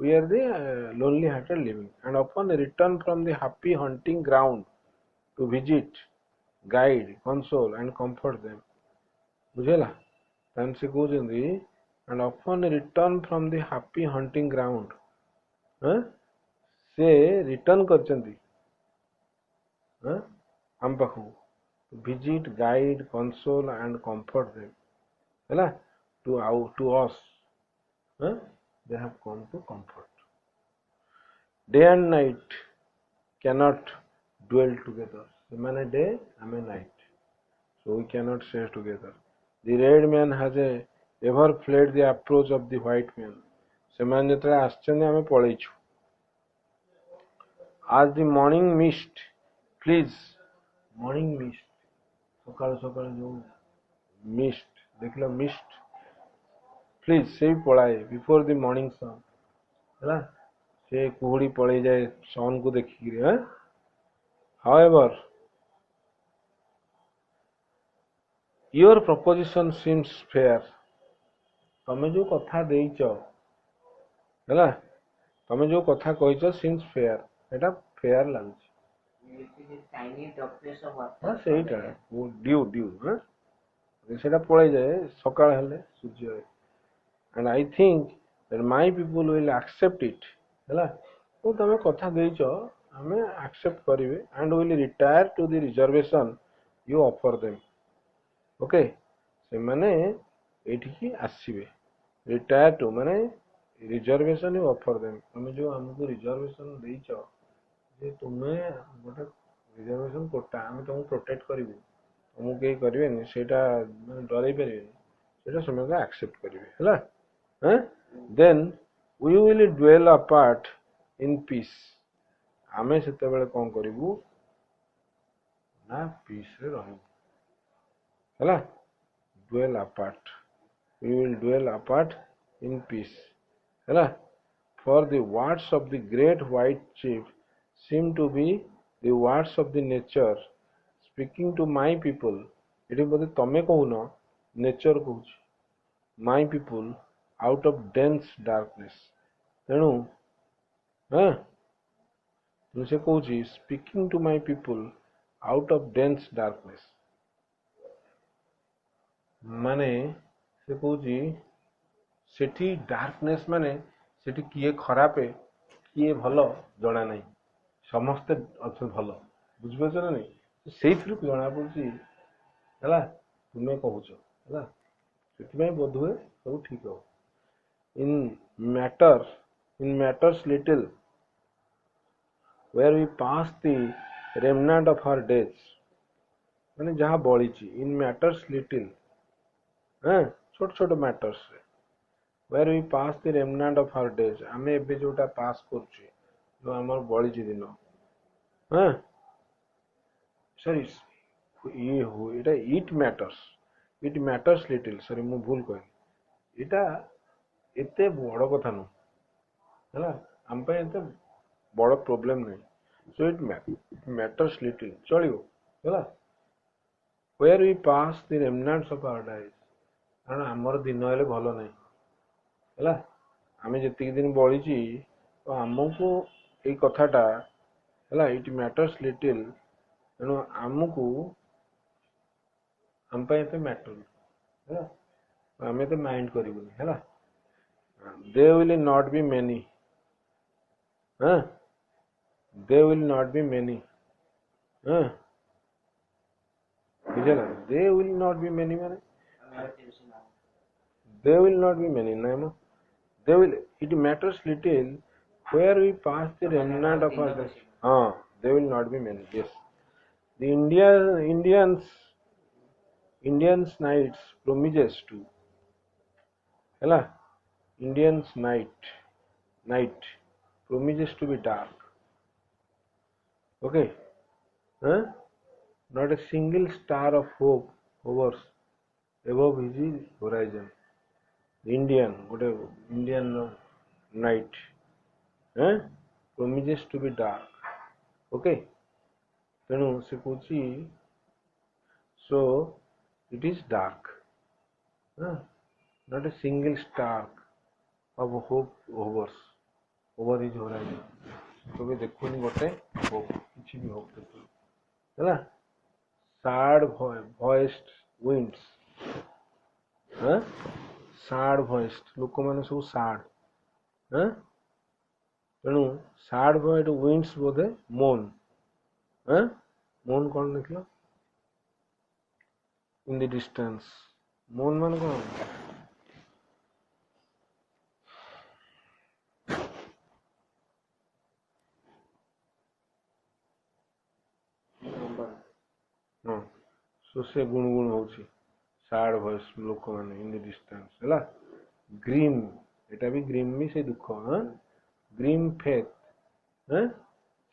Speaker 1: we are the lonely hearted living and often return from the happy hunting ground to visit guide console and comfort them बुझेला तान से कहउछंदी and often return from the happy hunting ground से return करचंदी हम पाखु visit guide console and comfort them हैला to us they have come to comfort day and night cannot dwell together semane day ame night so we cannot stay together the red man has ever fled the approach of the white man semane जेतले आछछन ame पळेछु as the morning mist please morning mist सकाळ सकाळ जो mist देखला mist please से पळाए before the morning sun हैला से कुहुड़ी पळै जाए सन को देखि रे however your proposition seems fair तमे जो कथा देइछ हैला तमे जो कथा कहिछ seems fair एटा fair लागछ
Speaker 2: टाइनी ड्रॉपलेट्स ऑफ वाटर
Speaker 1: हां सेटा वो ड्यू हां सेटा पळै जाए सकाळ हेले सूर्य and I think that my people will accept it हैला तो तमे कथा देइछ हमें accept करिवे and will retire to the reservation you offer them okay से माने एठी की आसीबे retire to माने reservation you offer them तमे जो हमको reservation देइछ जे तुमे गोटे रिजर्वेशन कोटा हम तुमको प्रोटेक्ट करिवु तुमको के करिवेनी सेटा डरै परिवेनी सेटा समय को एक्सेप्ट करिवे हैला then we will dwell apart in peace आमे सेते बेले कोन करिवु ना पीस रे रहू हैला dwell apart we will dwell apart in peace हैला for the words of the great white chief seem to be the words of the nature speaking to my people एठी बोले तमे कहूनो nature कहूची my people out of dense darkness तेणु हाँ ତେଣୁ ସେ କହୁଛି speaking to my people out of dance darkness, ମାନେ ସେ କହୁଛି ସେଠି ଡାର୍କନେସ୍ ମାନେ ସେଠି କିଏ ଖରାପ କିଏ ଭଲ ଜଣା ନାହିଁ, ସମସ୍ତେ ଅଛନ୍ତି ଭଲ, ବୁଝିପାରୁଛ ନା ନାଇଁ? ସେଇଥିରୁ ଜଣା ପଡୁଛି ହେଲା ତୁମେ କହୁଛ ହେଲା, ସେଥିପାଇଁ ବୋଧହୁଏ ସବୁ ଠିକ ହବ। In matter in matters little where we pass the remnant of our days, ମାନେ ଯାହା ବଳିଛି in matters little, ହଁ ଛୋଟ ଛୋଟ ମ୍ୟାଟର୍ସ ରେ where we pass the remnant of our days, ଆମେ ଏବେ ଯୋଉଟା ପାସ୍ କରୁଛେ ଯୋଉ ଆମର ବଳିଛି ଦିନ, ହଁ ସରି ଏଇଟା ଇଟ୍ ମ୍ୟାଟର୍ସ ଲିଟିଲ, ସରି ମୁଁ ଭୁଲ କହିଲି, ଏଇଟା ଏତେ ବଡ କଥା ନୁହଁ ହେଲା, ଆମ ପାଇଁ ଏତେ ବଡ ପ୍ରୋବ୍ଲେମ ନାହିଁ, ସୋ ଇଟ୍ ମ୍ୟାଟର୍ସ ଲିଟିଲ ଚଳିବ ହେଲା, where we pass the remnants of our days, କାରଣ ଆମର ଦିନ ହେଲେ ଭଲ ନାହିଁ ହେଲା, ଆମେ ଯେତିକି ଦିନ ବଳିଛି ତ ଆମକୁ ଏଇ କଥାଟା ହେଲା ଇଟ୍ ମ୍ୟାଟର୍ସ ଲିଟିଲ, ତେଣୁ ଆମକୁ ଆମ ପାଇଁ ଏତେ ମ୍ୟାଟର ହେଲା, ଆମେ ଏତେ ମାଇଣ୍ଡ କରିବୁନି ହେଲା, they will not be many, ହଁ they will not be many, ହଁ ବୁଝିଲା, they will not be many ମାନେ they will not be many, ନାଇଁ ମ they will, it matters little where we pass the remnant of our days, they will not be many, yes, the Indians nights promises to ହେଲା, Indians night promises to be dark, okay, huh? Not a single star of hope hovers above his horizon, ଗୋଟେ Indian night promises to be dark, okay, ତେଣୁ ସେ କହୁଛି so it is dark, not a single star of hope hovers over his horizon, କେବେ ଦେଖୁନି ଗୋଟେ hope, କିଛି ବି hope ଦେଖୁନି ହେଲା, sad voiced winds, sad voiced ଲୋକମାନେ ସବୁ sad, ତେଣୁ sad voiced winds ବୋଧେ moan, moan କଣ ଦେଖିଲ in the distance, moan ମାନେ କଣ, ହଁ ସୋ ସେ ଗୁଣଗୁଣ ହଉଛି sad voice ଲୋକମାନେ in the distance ହେଲା, ଗ୍ରୀମ୍, ଏଟା ବି ଗ୍ରୀମ୍ ବି ସେ ଦୁଃଖ, ଗ୍ରୀମ୍ faith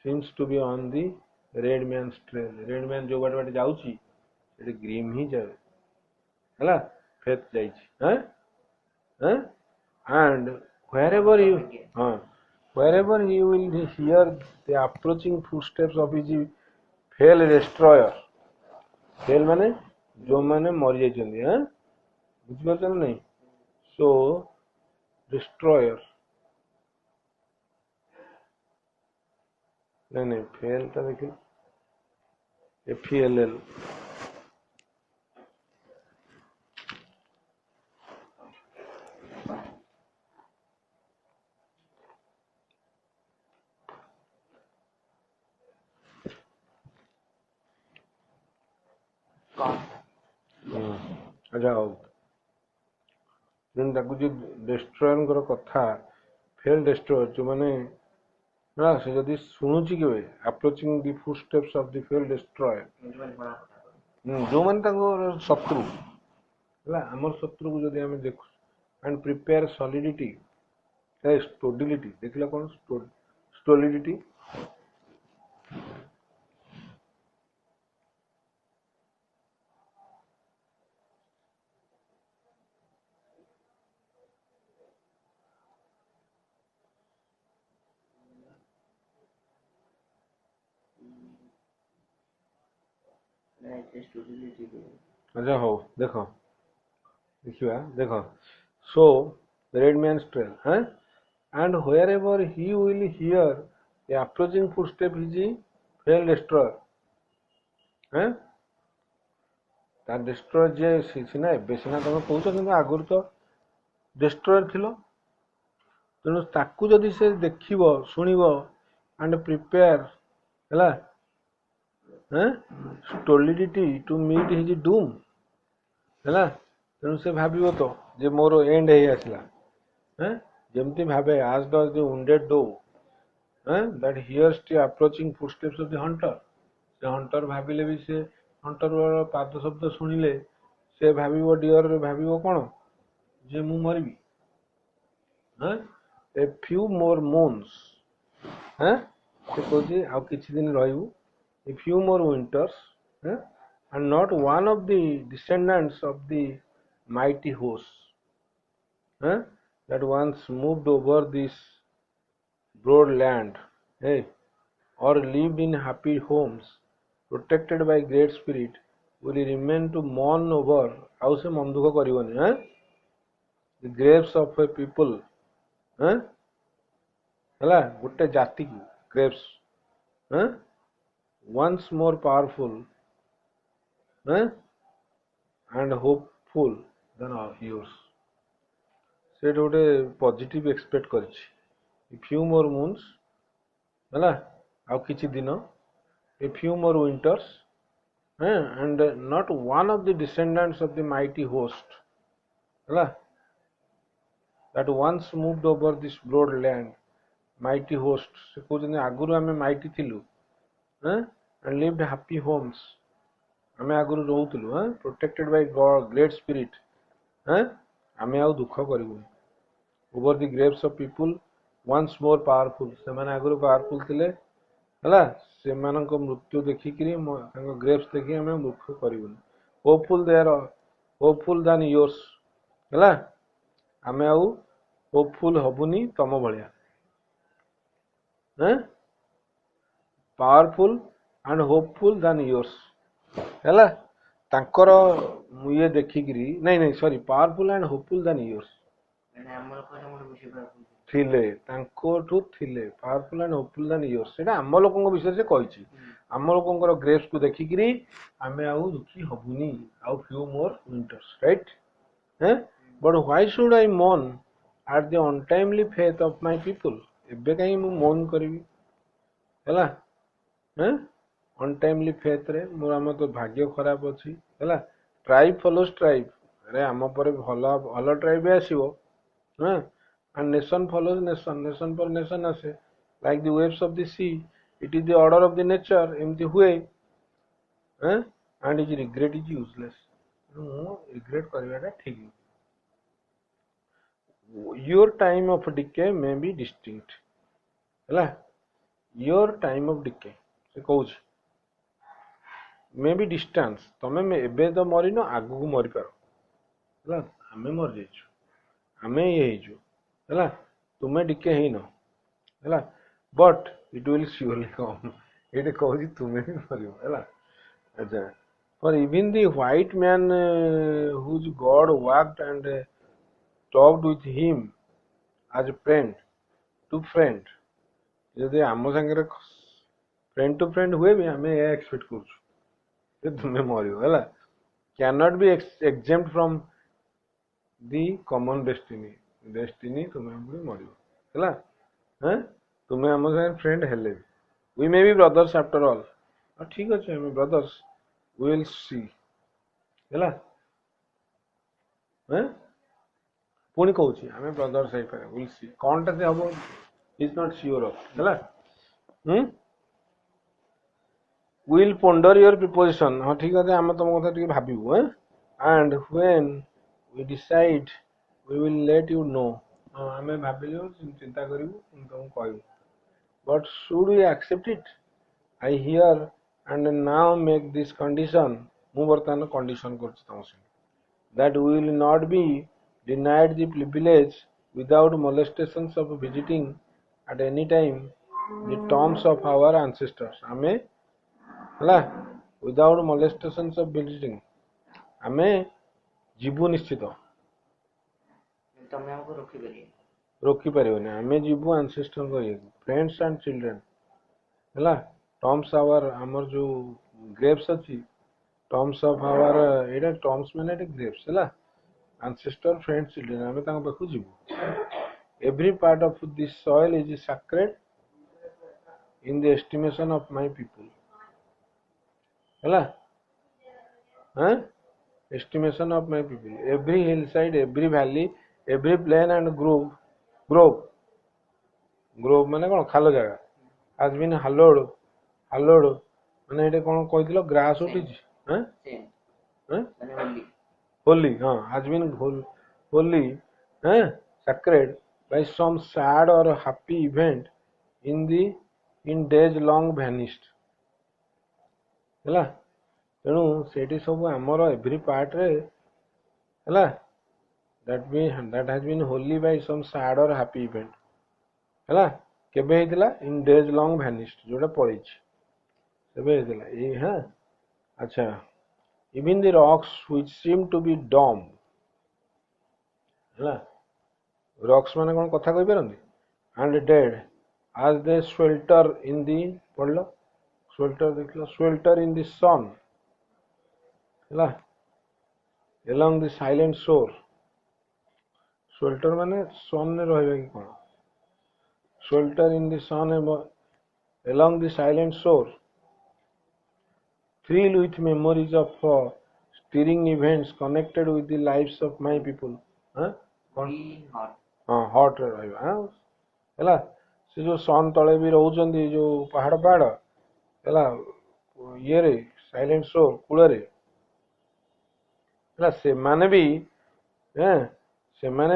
Speaker 1: seems to be on the red man's trail, red man ଯୋଉ ବାଟେ ଯାଉଛି ସେଠି ଗ୍ରୀମ୍ ହିଁ ଯାଏ ହେଲା, faith ଯାଇଛି, and wherever you will hear the approaching footsteps of his fell destroyer, fell ମାନେ ଯୋଉମାନେ ମରି ଯାଇଛନ୍ତି, ବୁଝିପାରୁଛ ନା ନାଇଁ, so destroyer, ନାଇଁ ଫେଲ୍ ଟା ଦେଖିଲ FELL, ଆଚ୍ଛା ହଉ, ଯେମିତି ଡାକୁଛି ଡେଷ୍ଟ୍ରୟରଙ୍କର କଥା, ଫେଲ୍ ଡେଷ୍ଟ୍ରୟର ଯୋଉମାନେ ନା ସେ ଯଦି ଶୁଣୁଛି କେବେ approaching the ଫୁଟଷ୍ଟେପ୍ସ of the fail destroyer, ଯୋଉମାନେ ତାଙ୍କର ଶତ୍ରୁ ହେଲା, ଆମର ଶତ୍ରୁକୁ ଯଦି ଆମେ ଦେଖୁ ଆଣ୍ଡ ପ୍ରିପେୟାର ସଲିଡିଟି ଷ୍ଟୋଡିଲିଟି, ଦେଖିଲା କଣ ଷ୍ଟୋଲିଡିଟି, ଆଚ୍ଛା ହଉ ଦେଖିବା ଦେଖ, so red man's trail, and wherever he will hear the approaching footstep he fell destroyer. हैं ତାର ଡିଷ୍ଟ୍ରୟର ଯିଏ ସିନା ଏବେ ସିନା ତମେ କହୁଛ କିନ୍ତୁ ଆଗରୁ ତ ଡିଷ୍ଟ୍ରୟର ଥିଲ ତେଣୁ ତାକୁ ଯଦି ସେ ଦେଖିବ ଶୁଣିବ ଆଣ୍ଡ ପ୍ରିପେୟାର ହେଲା stolidity to meet his doom ହେଲା ତେଣୁ ସେ ଭାବିବ ତ ଯେ ମୋର ଏଣ୍ଡ ହେଇ ଆସିଲା ଯେମିତି ଭାବେ as does the wounded doe that hears the approaching footsteps of the hunter ସେ ହଣ୍ଟର ଭାବିଲେ ବି ସେ ହଣ୍ଟର ପାଦ ଶବ୍ଦ ଶୁଣିଲେ ସେ ଭାବିବ ଡିଅର ଭାବିବ କ'ଣ ଯେ ମୁଁ ମରିବି a few more moons ସେ କହୁଛି ଆଉ କିଛି ଦିନ ରହିବୁ a few more winters and not one of the descendants of the mighty hosts that once moved over this broad land or lived in happy homes protected by great spirit will remain to mourn over ଆଉ ସେ ମନ ଦୁଃଖ କରିବନି the graves of a people ହେଲା ଗୋଟେ ଜାତିକୁ graves once more powerful and hopeful than yours ସେ ଗୋଟେ ପଜିଟିଭ ଏକ୍ସପେକ୍ଟ କରିଛି few more moons ହେଲା ଆଉ କିଛି ଦିନ a few more winters and not one of the descendants of the mighty host ହେଲା that once moved over this broad land mighty host ସେ କହୁଛନ୍ତି ଆଗରୁ ଆମେ ମାଇଟି ଥିଲୁ and lived happy homes ଆମେ ଆଗରୁ ରହୁଥିଲୁ protected by God great spirit ଆମେ ଆଉ ଦୁଃଖ କରିବୁନି over the graves of people once more powerful ସେମାନେ ଆଗରୁ ପାୱାରଫୁଲ ଥିଲେ ହେଲା ସେମାନଙ୍କ ମୃତ୍ୟୁ ଦେଖିକିରି ତାଙ୍କ ଗ୍ରେଭ୍ସ ଦେଖି ଆମେ ଦୁଃଖ କରିବୁନି ହୋପଫୁଲ than yours ହେଲା ଆମେ ଆଉ ହୋପଫୁଲ ହବୁନି ତମ ଭଳିଆ powerful and hopeful than yours ହେଲା ତାଙ୍କର ଇଏ ଦେଖିକିରି ନାଇଁ ସରି powerful and hopeful than yours ଥିଲେ ତାଙ୍କଠୁ ଥିଲେ powerful and hopeful than yours ସେଇଟା ଆମ ଲୋକଙ୍କ ବିଷୟରେ ସେ କହିଛି ଆମ ଲୋକଙ୍କର ଗ୍ରେଭ୍ସକୁ ଦେଖିକିରି ଆମେ ଆଉ ଦୁଃଖୀ ହବୁନି ଆଉ few more winters right but why should I mourn at the untimely faith of my people ଏବେ କାହିଁ ମୁଁ mourn କରିବି ହେଲା untimely faith ରେ ମୋର ଆମର ତ ଭାଗ୍ୟ ଖରାପ ଅଛି ହେଲା tribe follows tribe ଆରେ ଆମ ପରେ ଭଲ tribe ଆସିବ and nation follows nation पर nation ଆସେ like the waves of the sea it is the order of the nature ଏମିତି ହୁଏ and his regret is useless ମୁଁ regret କରିବାଟା ଠିକ your time of decay may be distinct ହେଲା your time of decay ସେ କହୁଛି may be distance ତମେ ଏବେ ତ ମରିନ ଆଗକୁ ମରିପାର ହେଲା ଆମେ ମରିଯାଇଛୁ ଆମେ ଇଏ ହେଇଛୁ ହେଲା ତୁମେ ଡିକେ ହେଇନ ହେଲା but it will surely come ଏଇଟା କହୁଛି ତୁମେ ବି ମରିବ ହେଲା ଆଚ୍ଛା for even the white man whose God walked and talked with him as friend to friend ଯଦି ଆମ ସାଙ୍ଗରେ friend to friend ହୁଏ ବି ଆମେ ଏହା ଏକ୍ସପେକ୍ଟ କରୁଛୁ ଯେ ତୁମେ ମରିବ ହେଲା cannot be exempt from the common destiny ତୁମେ ବି ମରିବ ହେଲା ତୁମେ ଆମ ସାଙ୍ଗରେ ଫ୍ରେଣ୍ଡ ହେଲେ ବି we may be brothers after all ଠିକ ଅଛି ଆମେ brothers we will see ହେଲା ପୁଣି କହୁଛି ଆମେ brothers ହେଇପାରିବା we will see କ'ଣଟା ସେ ହବ is not sure of ହେଲା will ponder your preposition ହଁ ଠିକ ଅଛି ଆମେ ତମ କଥା ଟିକେ ଭାବିବୁ and when we decide we will let you know ଆମେ ଭାବିଲୁ ଚିନ୍ତା କରିବୁ ତମକୁ କହିବୁ but should we accept it I hear and now make this condition ମୁଁ ବର୍ତ୍ତମାନ condition କରୁଛି ତମ ସହିତ that we will not be denied the privilege without molestations of visiting at any time the tombs of our ancestors ଆମେ ହେଲା without molestations of visiting ଆମେ ଯିବୁ ନିଶ୍ଚିତ
Speaker 2: ତମେ ଆମକୁ ରୋକିପାରିବେ
Speaker 1: रोकी पारिबनी आमे जीवु एंसेस्टर को ये फ्रेंड्स एंड चिल्ड्रन हैला टर्म्स आवर हमर जो ग्रेप्स अछि टर्म्स ऑफ आवर एटा टर्म्स माने एटा ग्रेप्स हैला एंसेस्टर फ्रेंड्स चिल्ड्रन आमे तांग पाखु जीवु every part of this soil is sacred in the estimation of my people हैला हां estimation of my people every hillside every valley every plain and grove माने कोन खालो जगह has been hallowed माने एटे कोन कहितलो ग्रास उठी हैं हैं holy हां has been holy हैं sacred by some sad or happy event in days long vanished हैला तेणु सेठी सब आमर एवरी पार्ट रे हैला that has been holy by some sad or happy event हैला केबे हेतिला इन डेज लॉन्ग वैनिश्ड जोटा पळिछ केबे हेतिला ए हां अच्छा even the rocks which seem to be dumb हैला रॉक्स माने कोन कथा कहि परंदी and dead as they swelter in the पढलो swelter देखलो swelter in the sun हैला along the silent shore shelter माने सन ने रहबे कि कोन shelter in the sun along the silent shore thrilled with memories of stirring events connected with the lives of my people हां कोन हां hot रहबे हां हैला से जो सन तळे भी रहउचंदी जो पहाड़ पहाड़ हैला ये रे साइलेंट शोर कूल रे से माने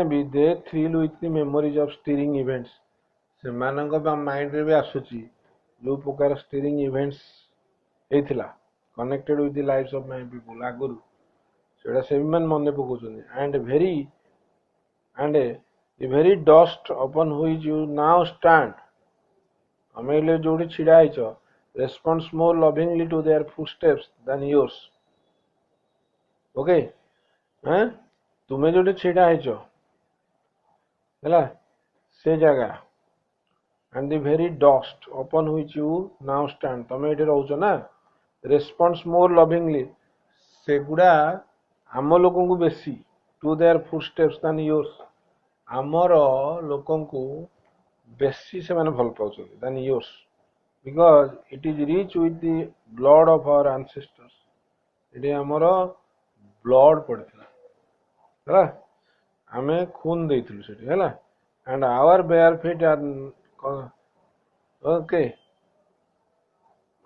Speaker 1: भी they thrill with the memories of stirring events से मानक माइंड रे भी आसुची जो प्रकार स्टीरिंग इवेंट्स हेथिला connected with the lives of my people आगुरु सेडा से मन मने पकोचनी and the very dust upon which you now stand हमेले जोडी छिडा आइछो responds more lovingly to their footsteps than yours okay हैं तुम्हें जो छिड़ा है से जगह and the very dust upon which you now stand तमे एठी रहउछ ना रेस्पॉन्ड्स मोर लविंगली सेगुडा आम लोकन को बेसी to their footsteps than yours आमर लोकन को बेसी से माने भल पाउछ than yours because it is rich with the blood of our ancestors इटे हमर ब्लड पड़ता है आमे खून देइथिलु सेठी हैला and our bare feet are okay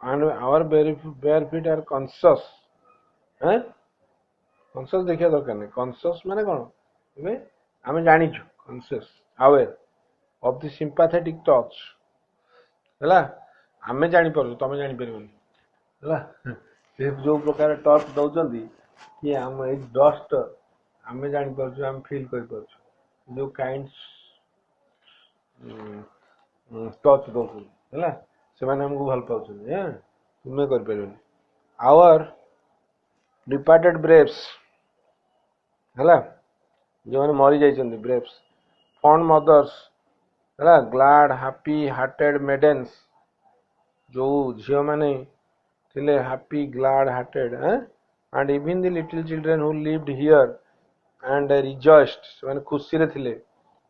Speaker 1: and our bare feet are conscious हैं कॉन्शियस देखिया दरकार नहीं कॉन्शियस माने कोन एबे आमे जानिछु conscious aware of the sympathetic touch हैला आमे जानि परु तमे जानि परबनी हैला से जो प्रकार टच दउचंदी कि हम एक डस्ट आमे जानि परछु हम फील कर परछु जो काइंड टच दउछु हैला से माने हमको भल पाउछु हैं तुमे कर परबनी आवर डिपार्टेड ब्रेव्स हैला जो माने मरि जाइछन्ती ब्रेव्स फॉन्ड मदर्स हैला ग्लैड हैप्पी हार्टेड मेडेन्स जो झियो माने थिले हैप्पी ग्लैड हार्टेड हैं and even the little children who lived here and rejoiced माने खुशी रे थिले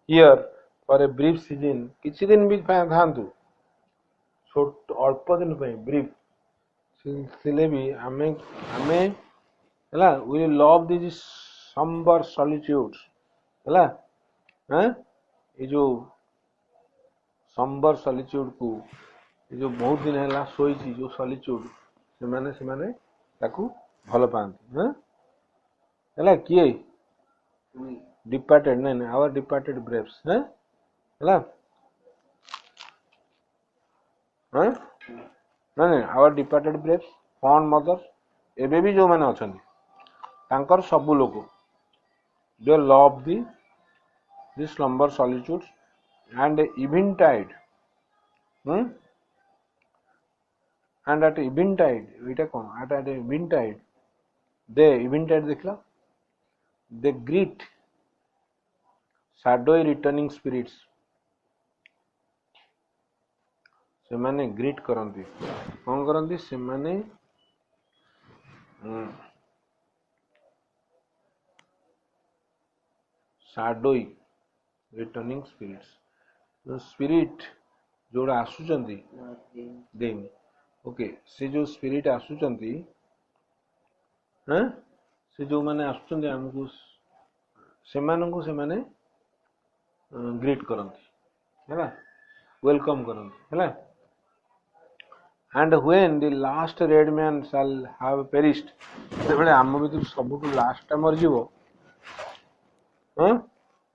Speaker 1: here for a brief season किछि दिन भी थांतु छोट अल्प दिन पे ब्रीफ थिले भी हमें हैला we love these somber solitudes हैला हैं ये जो somber solitude को ये जो बहुत दिन हैला सोईची जो solitude से माने ताकू भल पाती हाँ हैला किए डिपार्टेड नहीं आवर डिपार्टेड ब्रेव्स हैं हैला हाँ नहीं our departed braves fond mother एबे भी जो माने अछंती तांकर सब लोग they love the slumber solitude and eventide and at eventide এটা কোন at eventide they eventide দেখলা they greet shadowy returning spirits ସେମାନେ ଗ୍ରିଟ୍ କରନ୍ତି କ'ଣ କରନ୍ତି ସେମାନେ shadowy returning spirits स्पिरिट जोड़ा आसुचंती देम ओके से जो स्पिरिट आसुचंती हाँ से जो माने आसुचंती हमको सेमानंको सेमाने ग्रीट करंती हैला वेलकम करंती हैला and when the last red man shall have perished सेबळे आम भीतर सबुटु लास्ट मर जीवो हाँ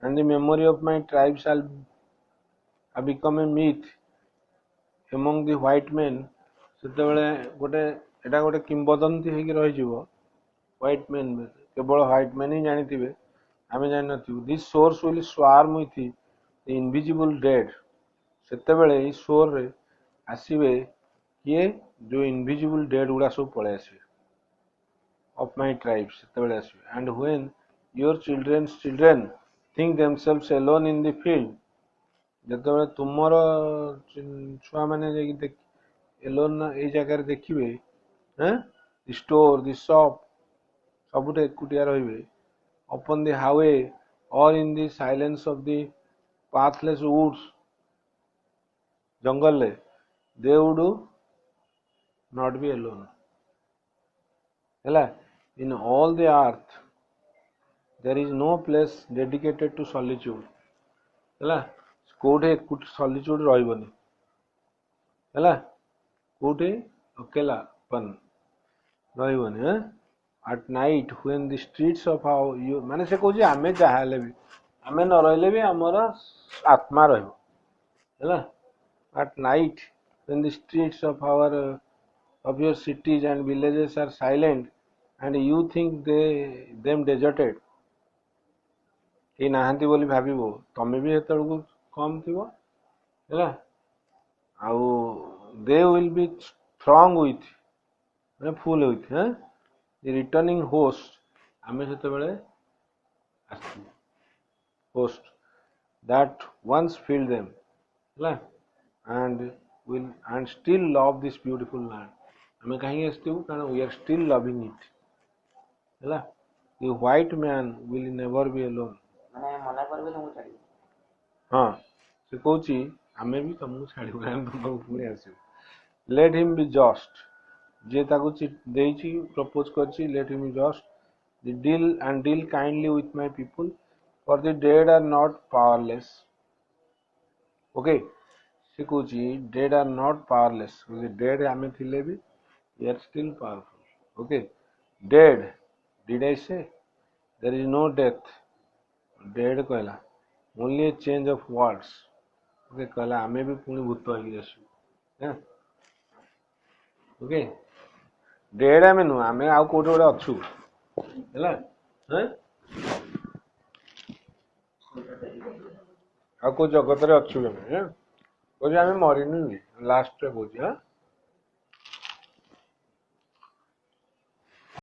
Speaker 1: and the memory of my tribe shall have become a myth among the white men ସେତେବେଳେ ଗୋଟେ ଏଟା ଗୋଟେ କିମ୍ବଦନ୍ତୀ ହେଇକି ରହିଯିବ white men କେବଳ white men ହିଁ ଜାଣିଥିବେ ଆମେ ଜାଣିନଥିବୁ this source will swarm with the invisible dead ସେତେବେଳେ ଏଇ source ରେ ଆସିବେ କିଏ ଯୋଉ invisible dead ଗୁଡା ସବୁ ପଳେଇ ଆସିବେ of my tribes ସେତେବେଳେ ଆସିବେ and when your children's children think themselves alone in the field ଯେତେବେଳେ ତୁମର ଛୁଆ ମାନେ ଯାଇକି ଏଲୋନ ଏଇ ଜାଗାରେ ଦେଖିବେ ଦି ଷ୍ଟୋର ଦି ସପ୍ ସବୁଠି ଏକୁଟିଆ ରହିବେ upon the highway or in the silence of the pathless woods ଜଙ୍ଗଲରେ they would not be alone ହେଲା in all the earth there is no place dedicated to solitude ହେଲା कोठे सॉलिट्यूड रहिबनी हैला कोठे अकेलापन रहिबनी at night when the streets of our you माने से कहूजी आमे चाहले भी आमे न रहले भी हमर आत्मा रहबो हैला at night when the streets of our of your cities and villages are silent and you think them deserted कि नाहंती बोली भाबिबो तमे भी हेतळको कम थी है आउ they will be strong with मैंने फुल विथ रिटर्निंग होस्ट आम से host that once feel them and still love this beautiful land आम कहीं आसू कारण we are still loving it है the white man will never be alone हाँ से कहूँ आमे भी तुमको छाड़ू तुमको पुणी आस लेट हिम बी जस्ट जे देची प्रपोज कर let him be just the deal and deal kindly with my people for the dead are not powerless okay से कहूँ dead are not powerless dead आमे थिले भी we are still powerful okay dead did I say there is no death dead कहला only a change of words okay कहला आमे भी पुणी भूत होगी आसू ओके डेड आमे नु आमे आउ कोटे गोटे अच्छू हैला आ को जगत रे अच्छू आमे कहूँ आमे मरिनु लास्ट रे कहूँ हाँ